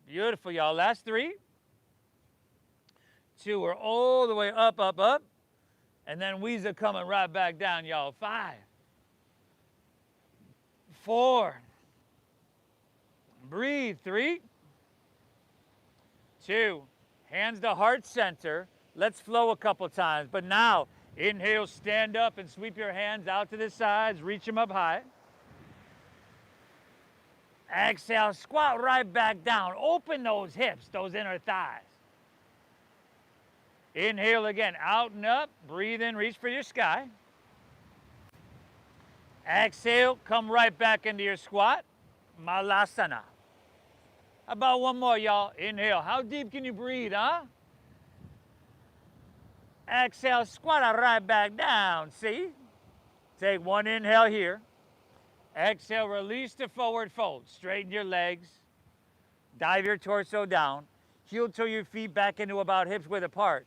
Speaker 1: Beautiful, y'all. Last 3. 2. We're all the way up, up, up. And then Weezer coming right back down, y'all. 5. 4. Breathe. 3. 2. Hands to heart center. Let's flow a couple times. But now, inhale, stand up and sweep your hands out to the sides. Reach them up high. Exhale, squat right back down. Open those hips, those inner thighs. Inhale again, out and up. Breathe in, reach for your sky. Exhale, come right back into your squat. Malasana. How about one more, y'all? Inhale. How deep can you breathe, huh? Exhale, squat right back down. See? Take one inhale here. Exhale, release to forward fold. Straighten your legs. Dive your torso down. Heel toe your feet back into about hips width apart.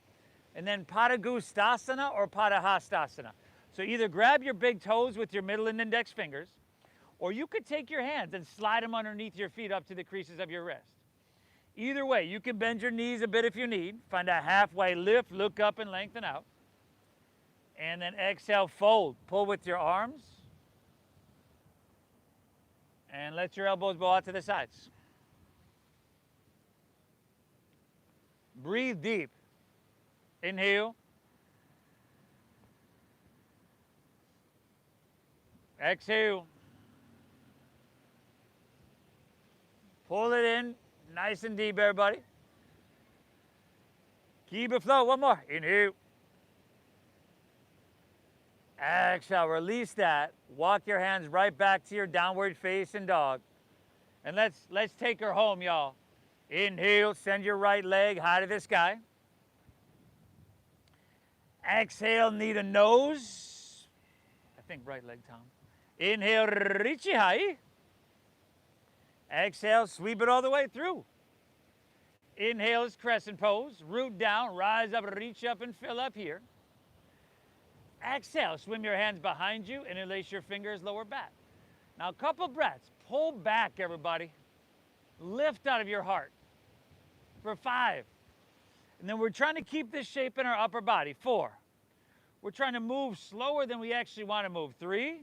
Speaker 1: And then Patagustasana or Patagustasana. So either grab your big toes with your middle and index fingers, or you could take your hands and slide them underneath your feet up to the creases of your wrist. Either way, you can bend your knees a bit if you need. Find a halfway lift, look up and lengthen out. And then exhale, fold. Pull with your arms. And let your elbows bow out to the sides. Breathe deep. Inhale. Exhale. Pull it in, nice and deep, everybody. Keep it flow. One more. Inhale. Exhale. Release that. Walk your hands right back to your downward facing dog. And let's take her home, y'all. Inhale. Send your right leg high to the sky. Exhale. Knee to nose. I think right leg, Tom. Inhale. Reach it high. Exhale, sweep it all the way through. Inhale is crescent pose. Root down, rise up, reach up and fill up here. Exhale, swim your hands behind you, interlace your fingers lower back. Now a couple breaths. Pull back, everybody. Lift out of your heart. For 5. And then we're trying to keep this shape in our upper body. 4. We're trying to move slower than we actually want to move. 3.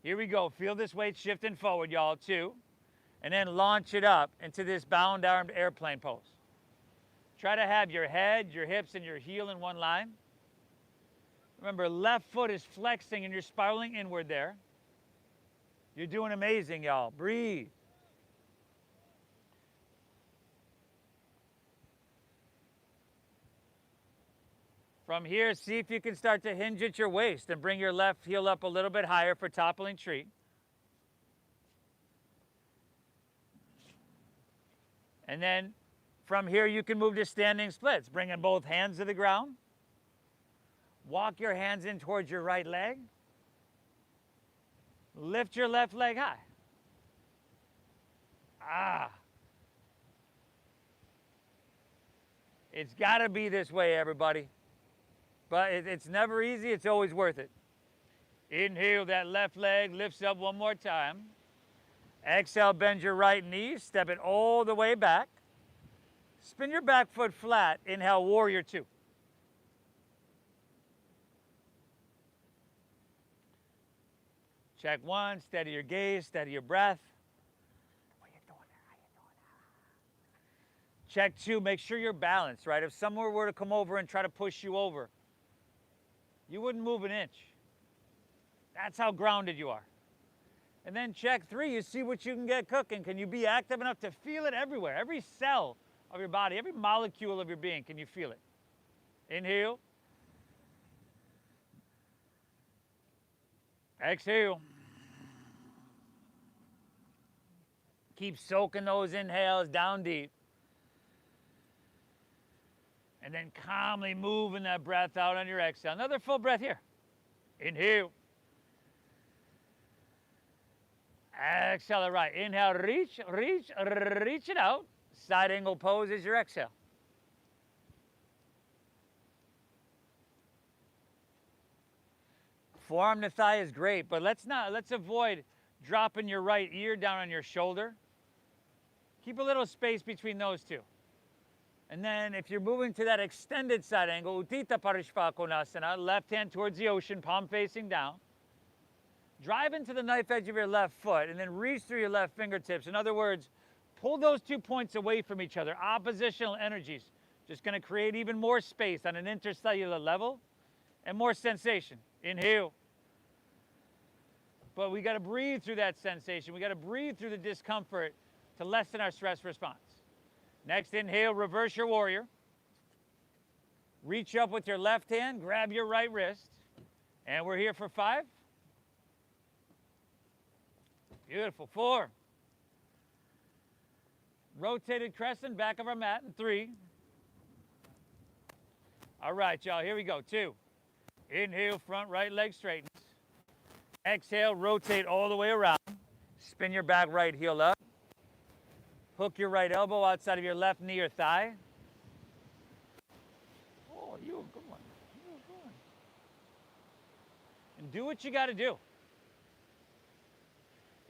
Speaker 1: Here we go. Feel this weight shifting forward, y'all. 2. And then launch it up into this bound armed airplane pose. Try to have your head, your hips, and your heel in one line. Remember, left foot is flexing and you're spiraling inward there. You're doing amazing, y'all. Breathe. From here, see if you can start to hinge at your waist and bring your left heel up a little bit higher for toppling tree. And then from here, you can move to standing splits, bringing both hands to the ground. Walk your hands in towards your right leg. Lift your left leg high. It's got to be this way, everybody. But it's never easy. It's always worth it. Inhale, that left leg lifts up one more time. Exhale, bend your right knee, step it all the way back. Spin your back foot flat. Inhale, warrior 2. Check 1, steady your gaze, steady your breath. What are you doing there? How you doing there? Check 2, make sure you're balanced, right? If someone were to come over and try to push you over, you wouldn't move an inch. That's how grounded you are. And then check 3, you see what you can get cooking. Can you be active enough to feel it everywhere? Every cell of your body, every molecule of your being, can you feel it? Inhale. Exhale. Keep soaking those inhales down deep. And then calmly moving that breath out on your exhale. Another full breath here. Inhale. Exhale it right. Inhale, reach it out. Side angle pose is your exhale. Forearm to thigh is great, but let's avoid dropping your right ear down on your shoulder. Keep a little space between those two. And then if you're moving to that extended side angle, Uttita Parishvakonasana, left hand towards the ocean, palm facing down. Drive into the knife edge of your left foot and then reach through your left fingertips. In other words, pull those 2 points away from each other. Oppositional energies. Just going to create even more space on an intercellular level and more sensation. Inhale. But we got to breathe through that sensation. We got to breathe through the discomfort to lessen our stress response. Next inhale, reverse your warrior. Reach up with your left hand, grab your right wrist. And we're here for 5. Beautiful. 4. Rotated crescent, back of our mat in 3. All right, y'all, here we go. 2. Inhale, front right leg straightens. Exhale, rotate all the way around. Spin your back right heel up. Hook your right elbow outside of your left knee or thigh. Oh, you a good one. You a good one. And do what you got to do.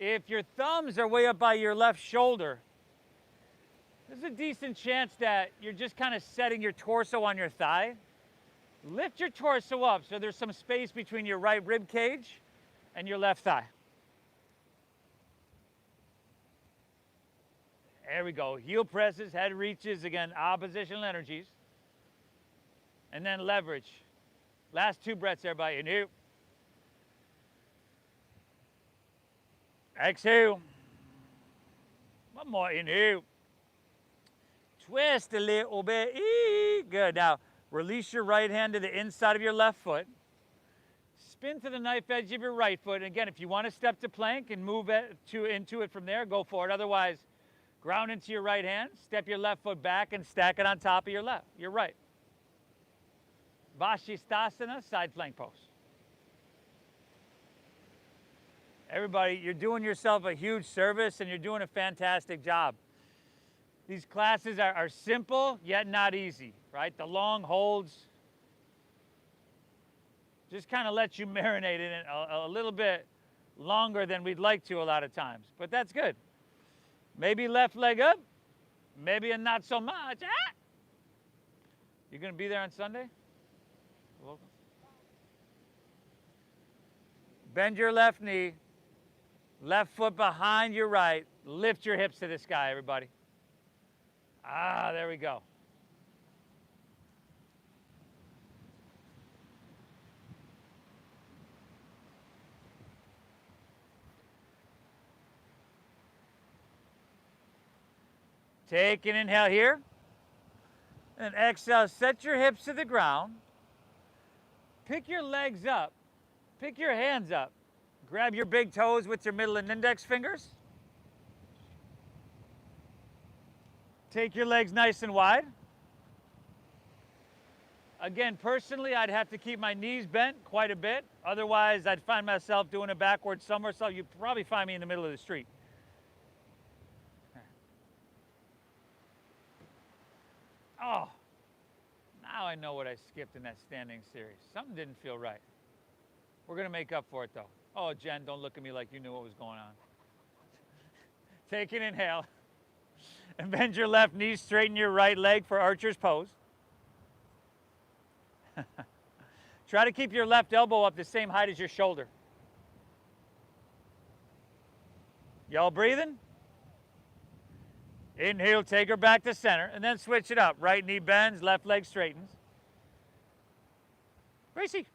Speaker 1: If your thumbs are way up by your left shoulder, there's a decent chance that you're just kind of setting your torso on your thigh. Lift your torso up so there's some space between your right rib cage and your left thigh. There we go. Heel presses, head reaches, again, oppositional energies. And then leverage. Last 2 breaths, everybody. Inhale. Exhale. One more. Inhale. Twist a little bit. Good. Now, release your right hand to the inside of your left foot. Spin to the knife edge of your right foot. And again, if you want to step to plank and move into it from there, go for it. Otherwise, ground into your right hand, step your left foot back and stack it on top of your right. Vashisthasana, side plank pose. Everybody, you're doing yourself a huge service and you're doing a fantastic job. These classes are simple, yet not easy, right? The long holds just kind of let you marinate in it a little bit longer than we'd like to a lot of times, but that's good. Maybe left leg up, maybe a not so much. Ah! You gonna be there on Sunday? Bend your left knee, left foot behind your right, lift your hips to the sky, everybody. Ah, there we go. Take an inhale here. And exhale, set your hips to the ground. Pick your legs up. Pick your hands up. Grab your big toes with your middle and index fingers. Take your legs nice and wide. Again, personally, I'd have to keep my knees bent quite a bit. Otherwise, I'd find myself doing a backward somersault. You'd probably find me in the middle of the street. Oh, now I know what I skipped in that standing series. Something didn't feel right. We're going to make up for it, though. Oh, Jen, don't look at me like you knew what was going on. Take an inhale. And bend your left knee, straighten your right leg for archer's pose. Try to keep your left elbow up the same height as your shoulder. Y'all breathing? Inhale, take her back to center, and then switch it up. Right knee bends, left leg straightens. Gracie.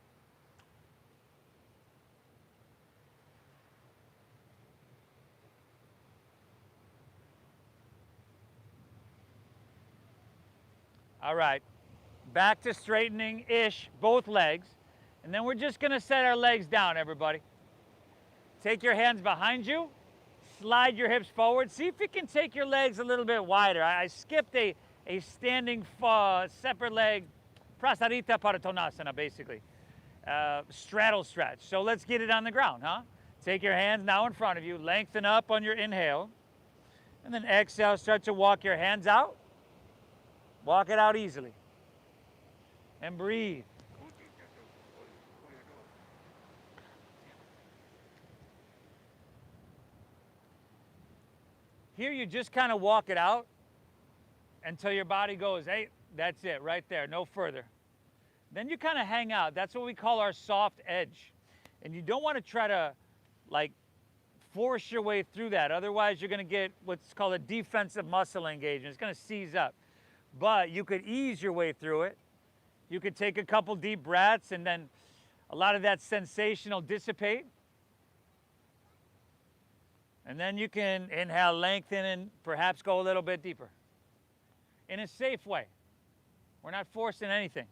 Speaker 1: All right, back to straightening-ish both legs. And then we're just gonna set our legs down, everybody. Take your hands behind you, slide your hips forward. See if you can take your legs a little bit wider. I skipped a standing separate leg, prasarita paratonasana, basically. Straddle stretch. So let's get it on the ground, huh? Take your hands now in front of you, lengthen up on your inhale, and then exhale, start to walk your hands out. Walk it out easily. And breathe. Here you just kind of walk it out until your body goes, hey, that's it, right there, no further. Then you kind of hang out. That's what we call our soft edge. And you don't want to try to, like, force your way through that. Otherwise, you're going to get what's called a defensive muscle engagement. It's going to seize up. But you could ease your way through it. You could take a couple deep breaths and then a lot of that sensation will dissipate. And then you can inhale, lengthen, and perhaps go a little bit deeper. In a safe way. We're not forcing anything.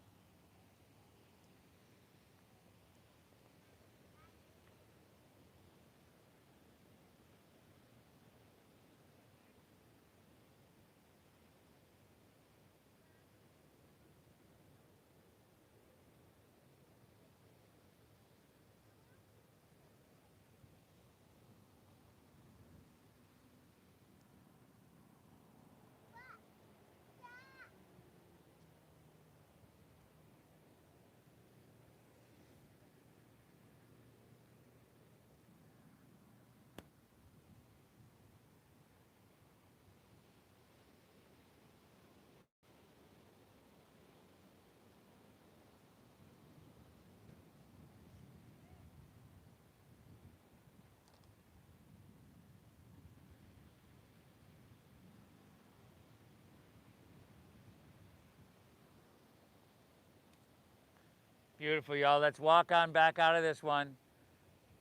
Speaker 1: Beautiful, y'all. Let's walk on back out of this one.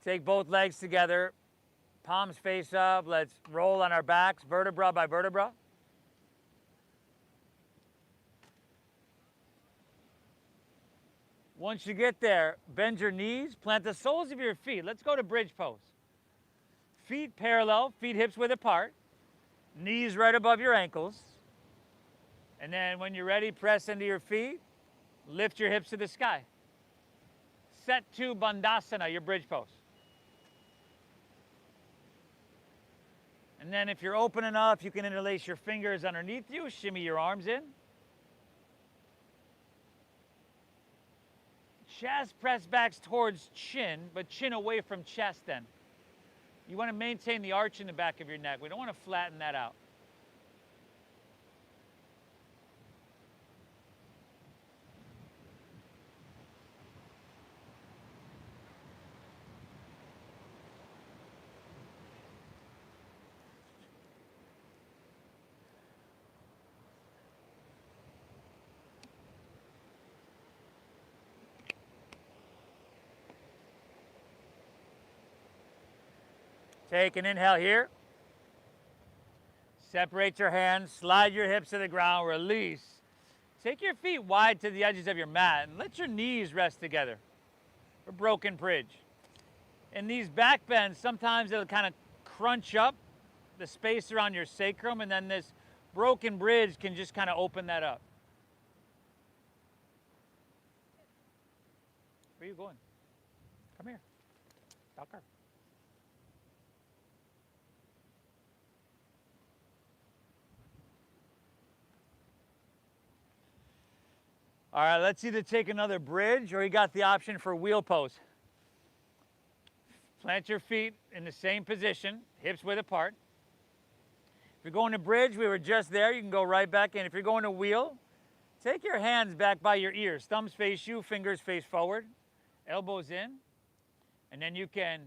Speaker 1: Take both legs together, palms face up. Let's roll on our backs, vertebra by vertebra. Once you get there, bend your knees, plant the soles of your feet. Let's go to bridge pose. Feet parallel, feet hips width apart, knees right above your ankles. And then when you're ready, press into your feet, lift your hips to the sky. Set to Bandhasana, your bridge pose. And then if you're open enough, you can interlace your fingers underneath you, shimmy your arms in. Chest press backs towards chin, but chin away from chest then. You want to maintain the arch in the back of your neck. We don't want to flatten that out. Take an inhale here. Separate your hands, slide your hips to the ground, release. Take your feet wide to the edges of your mat and let your knees rest together for broken bridge. In these back bends, sometimes it'll kind of crunch up the space around your sacrum, and then this broken bridge can just kind of open that up. Where are you going? Come here. Tucker. All right, let's either take another bridge or you got the option for wheel pose. Plant your feet in the same position, hips width apart. If you're going to bridge, we were just there. You can go right back in. If you're going to wheel, take your hands back by your ears. Thumbs face you, fingers face forward, elbows in. And then you can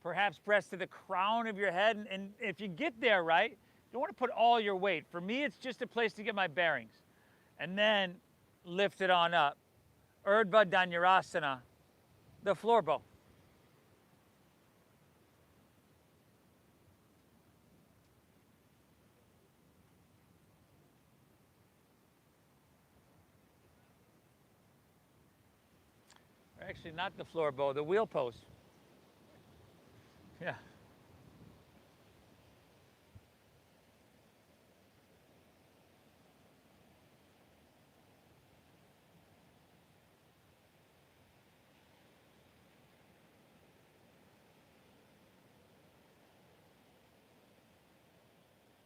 Speaker 1: perhaps press to the crown of your head. And if you get there right, you don't want to put all your weight. For me, it's just a place to get my bearings. And then lift it on up. Urdhva Dhanurasana, the floor bow. Actually, not the floor bow, the wheel pose. Yeah.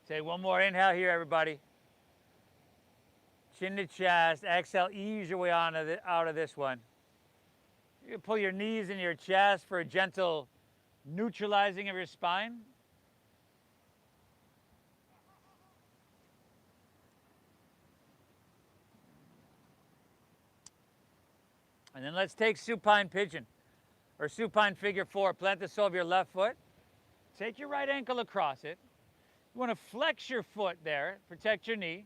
Speaker 1: Take one more inhale here, everybody. Chin to chest. Exhale, ease your way out of this one. You can pull your knees in your chest for a gentle neutralizing of your spine. And then let's take supine pigeon or supine figure four. Plant the sole of your left foot. Take your right ankle across it. You want to flex your foot there, protect your knee,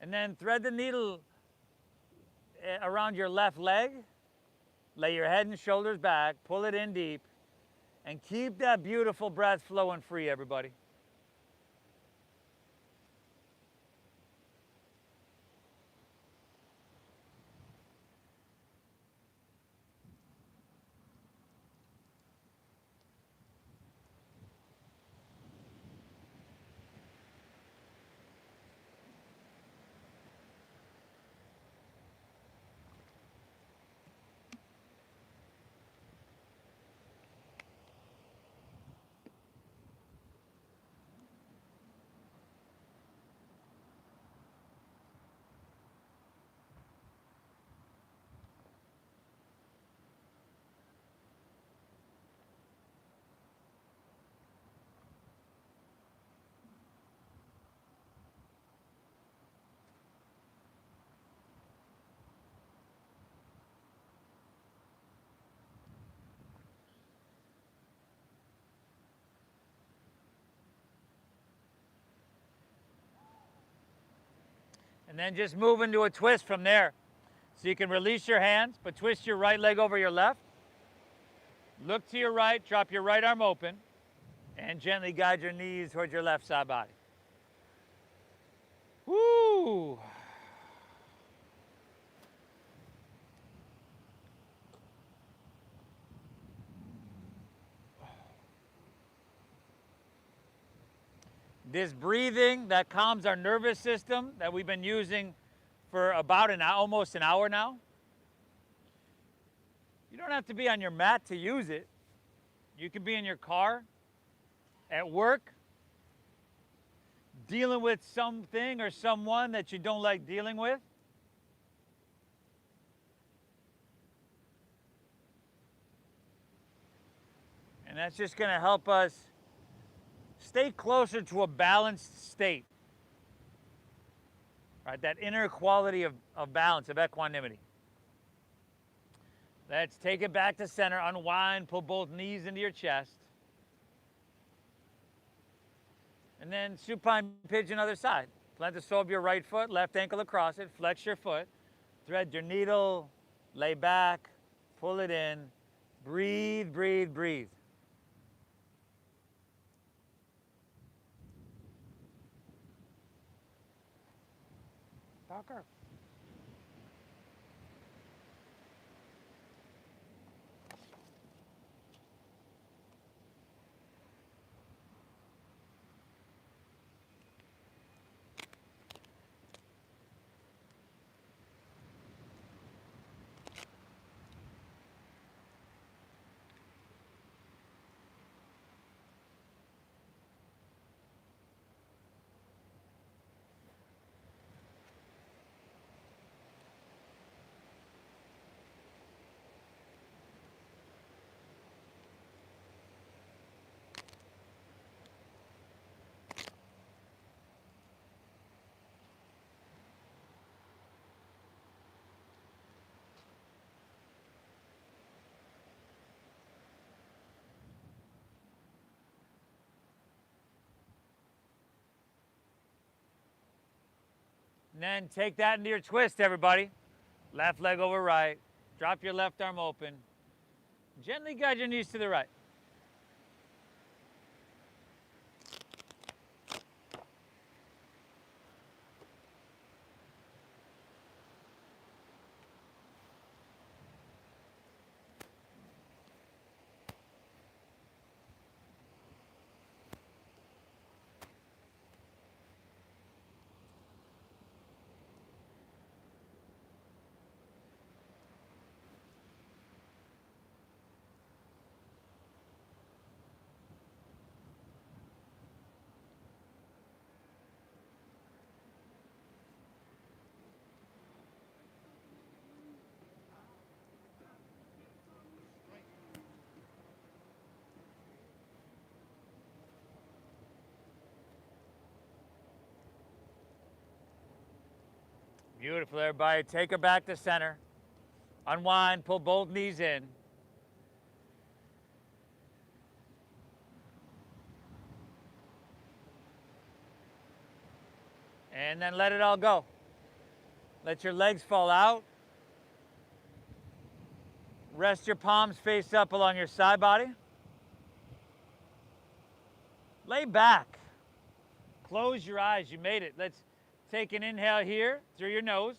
Speaker 1: and then thread the needle around your left leg. Lay your head and shoulders back, pull it in deep, And keep that beautiful breath flowing free, everybody. And then just move into a twist from there. So you can release your hands, but twist your right leg over your left. Look to your right, drop your right arm open, and gently guide your knees towards your left side body. Woo! This breathing that calms our nervous system that we've been using for about almost an hour now. You don't have to be on your mat to use it. You can be in your car, at work, dealing with something or someone that you don't like dealing with. And that's just going to help us stay closer to a balanced state. Right? That inner quality of balance, of equanimity. Let's take it back to center, unwind, pull both knees into your chest. And then supine pigeon other side. Plant the sole of your right foot, left ankle across it, flex your foot, thread your needle, lay back, pull it in, breathe, breathe, breathe. Darker. And then take that into your twist, everybody. Left leg over right. Drop your left arm open. Gently guide your knees to the right. Beautiful, everybody. Take her back to center. Unwind, pull both knees in. And then let it all go. Let your legs fall out. Rest your palms face up along your side body. Lay back. Close your eyes. You made it. Let's take an inhale here through your nose.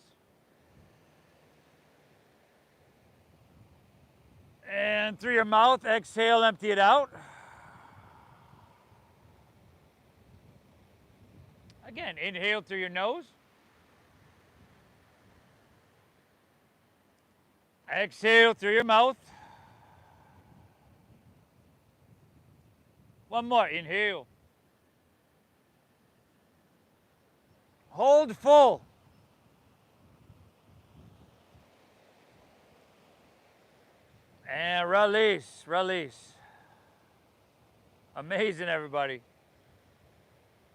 Speaker 1: And through your mouth, exhale, empty it out. Again, inhale through your nose. Exhale through your mouth. One more, inhale. Hold full. And release, release. Amazing, everybody.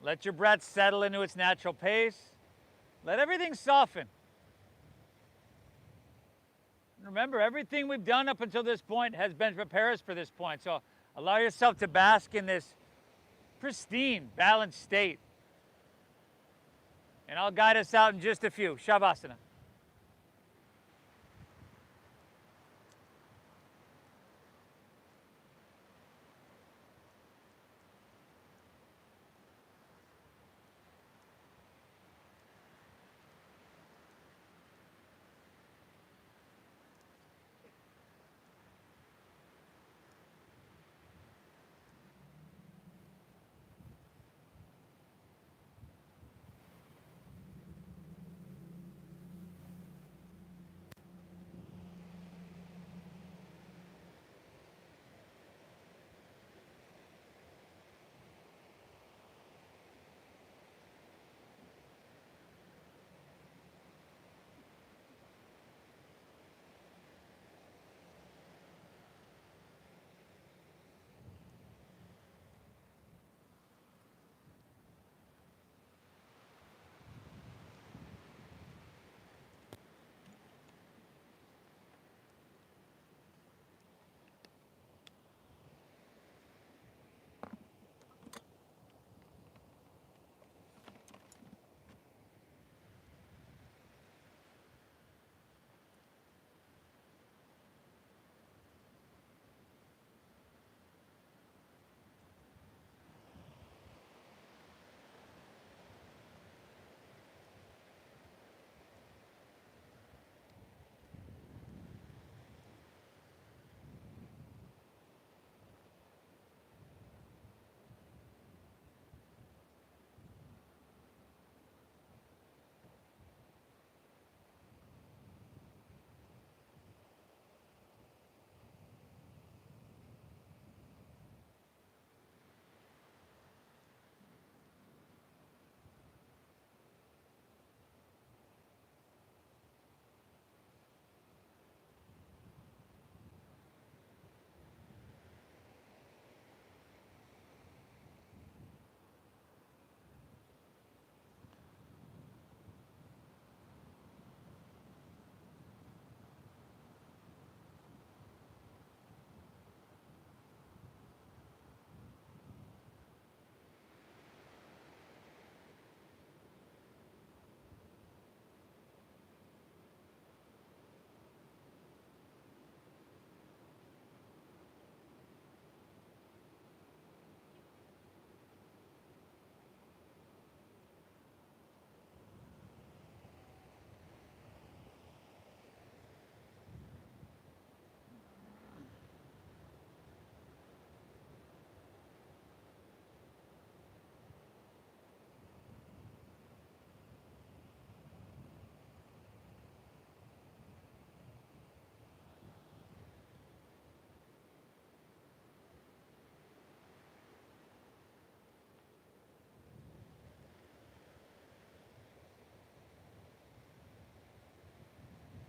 Speaker 1: Let your breath settle into its natural pace. Let everything soften. Remember, everything we've done up until this point has been to prepare us for this point. So allow yourself to bask in this pristine, balanced state. And I'll guide us out in just a few. Shavasana.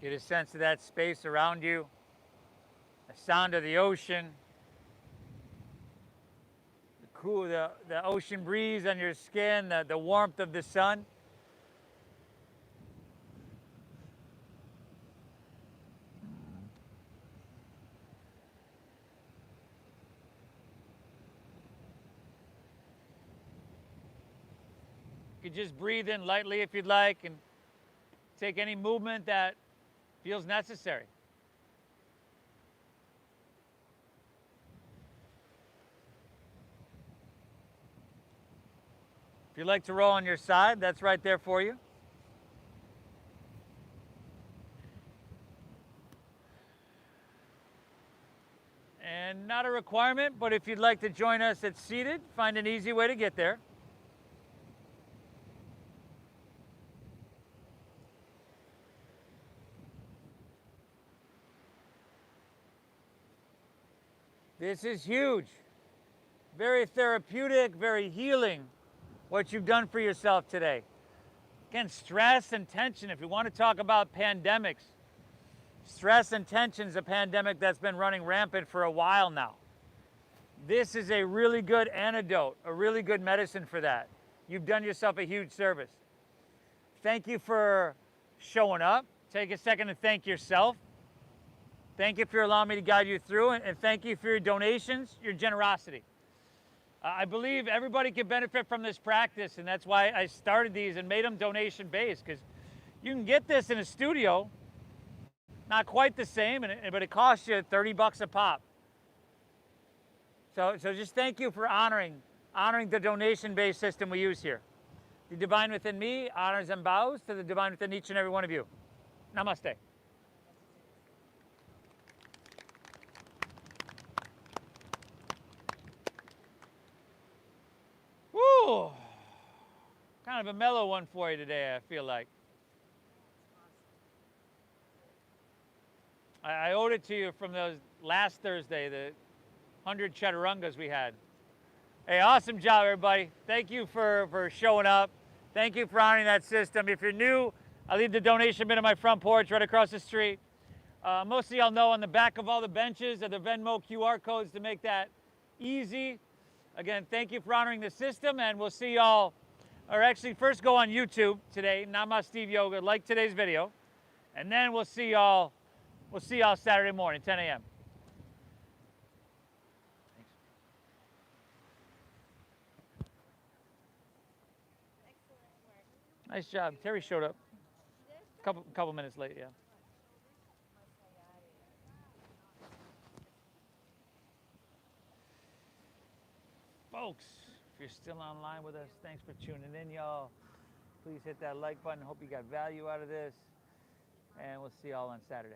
Speaker 1: Get a sense of that space around you, the sound of the ocean, the ocean breeze on your skin, the warmth of the sun. You could just breathe in lightly if you'd like and take any movement that feels necessary. If you like to roll on your side, that's right there for you. And not a requirement, but if you'd like to join us at seated, find an easy way to get there. This is huge. Very therapeutic, very healing, what you've done for yourself today. Again, stress and tension. If you want to talk about pandemics, stress and tension is a pandemic that's been running rampant for a while now. This is a really good antidote, a really good medicine for that. You've done yourself a huge service. Thank you for showing up. Take a second to thank yourself. Thank you for allowing me to guide you through, and thank you for your donations, your generosity. I believe everybody can benefit from this practice, and that's why I started these and made them donation-based, because you can get this in a studio, not quite the same, but it costs you 30 bucks a pop. So just thank you for honoring the donation-based system we use here. The divine within me honors and bows to the divine within each and every one of you. Namaste. Woo! Kind of a mellow one for you today, I feel like. I owed it to you from those last Thursday, the 100 chaturangas we had. Hey, awesome job, everybody. Thank you for showing up. Thank you for honoring that system. If you're new, I leave the donation bin on my front porch right across the street. Most of y'all know on the back of all the benches are the Venmo QR codes to make that easy. Again, thank you for honoring the system, and we'll see y'all, or actually first go on YouTube today, Namaste Yoga, like today's video, and then we'll see y'all Saturday morning, 10 a.m. Nice job. Terry showed up. Couple minutes late, yeah. Folks, if you're still online with us, thanks for tuning in, y'all. Please hit that like button. Hope you got value out of this. And we'll see y'all on Saturday.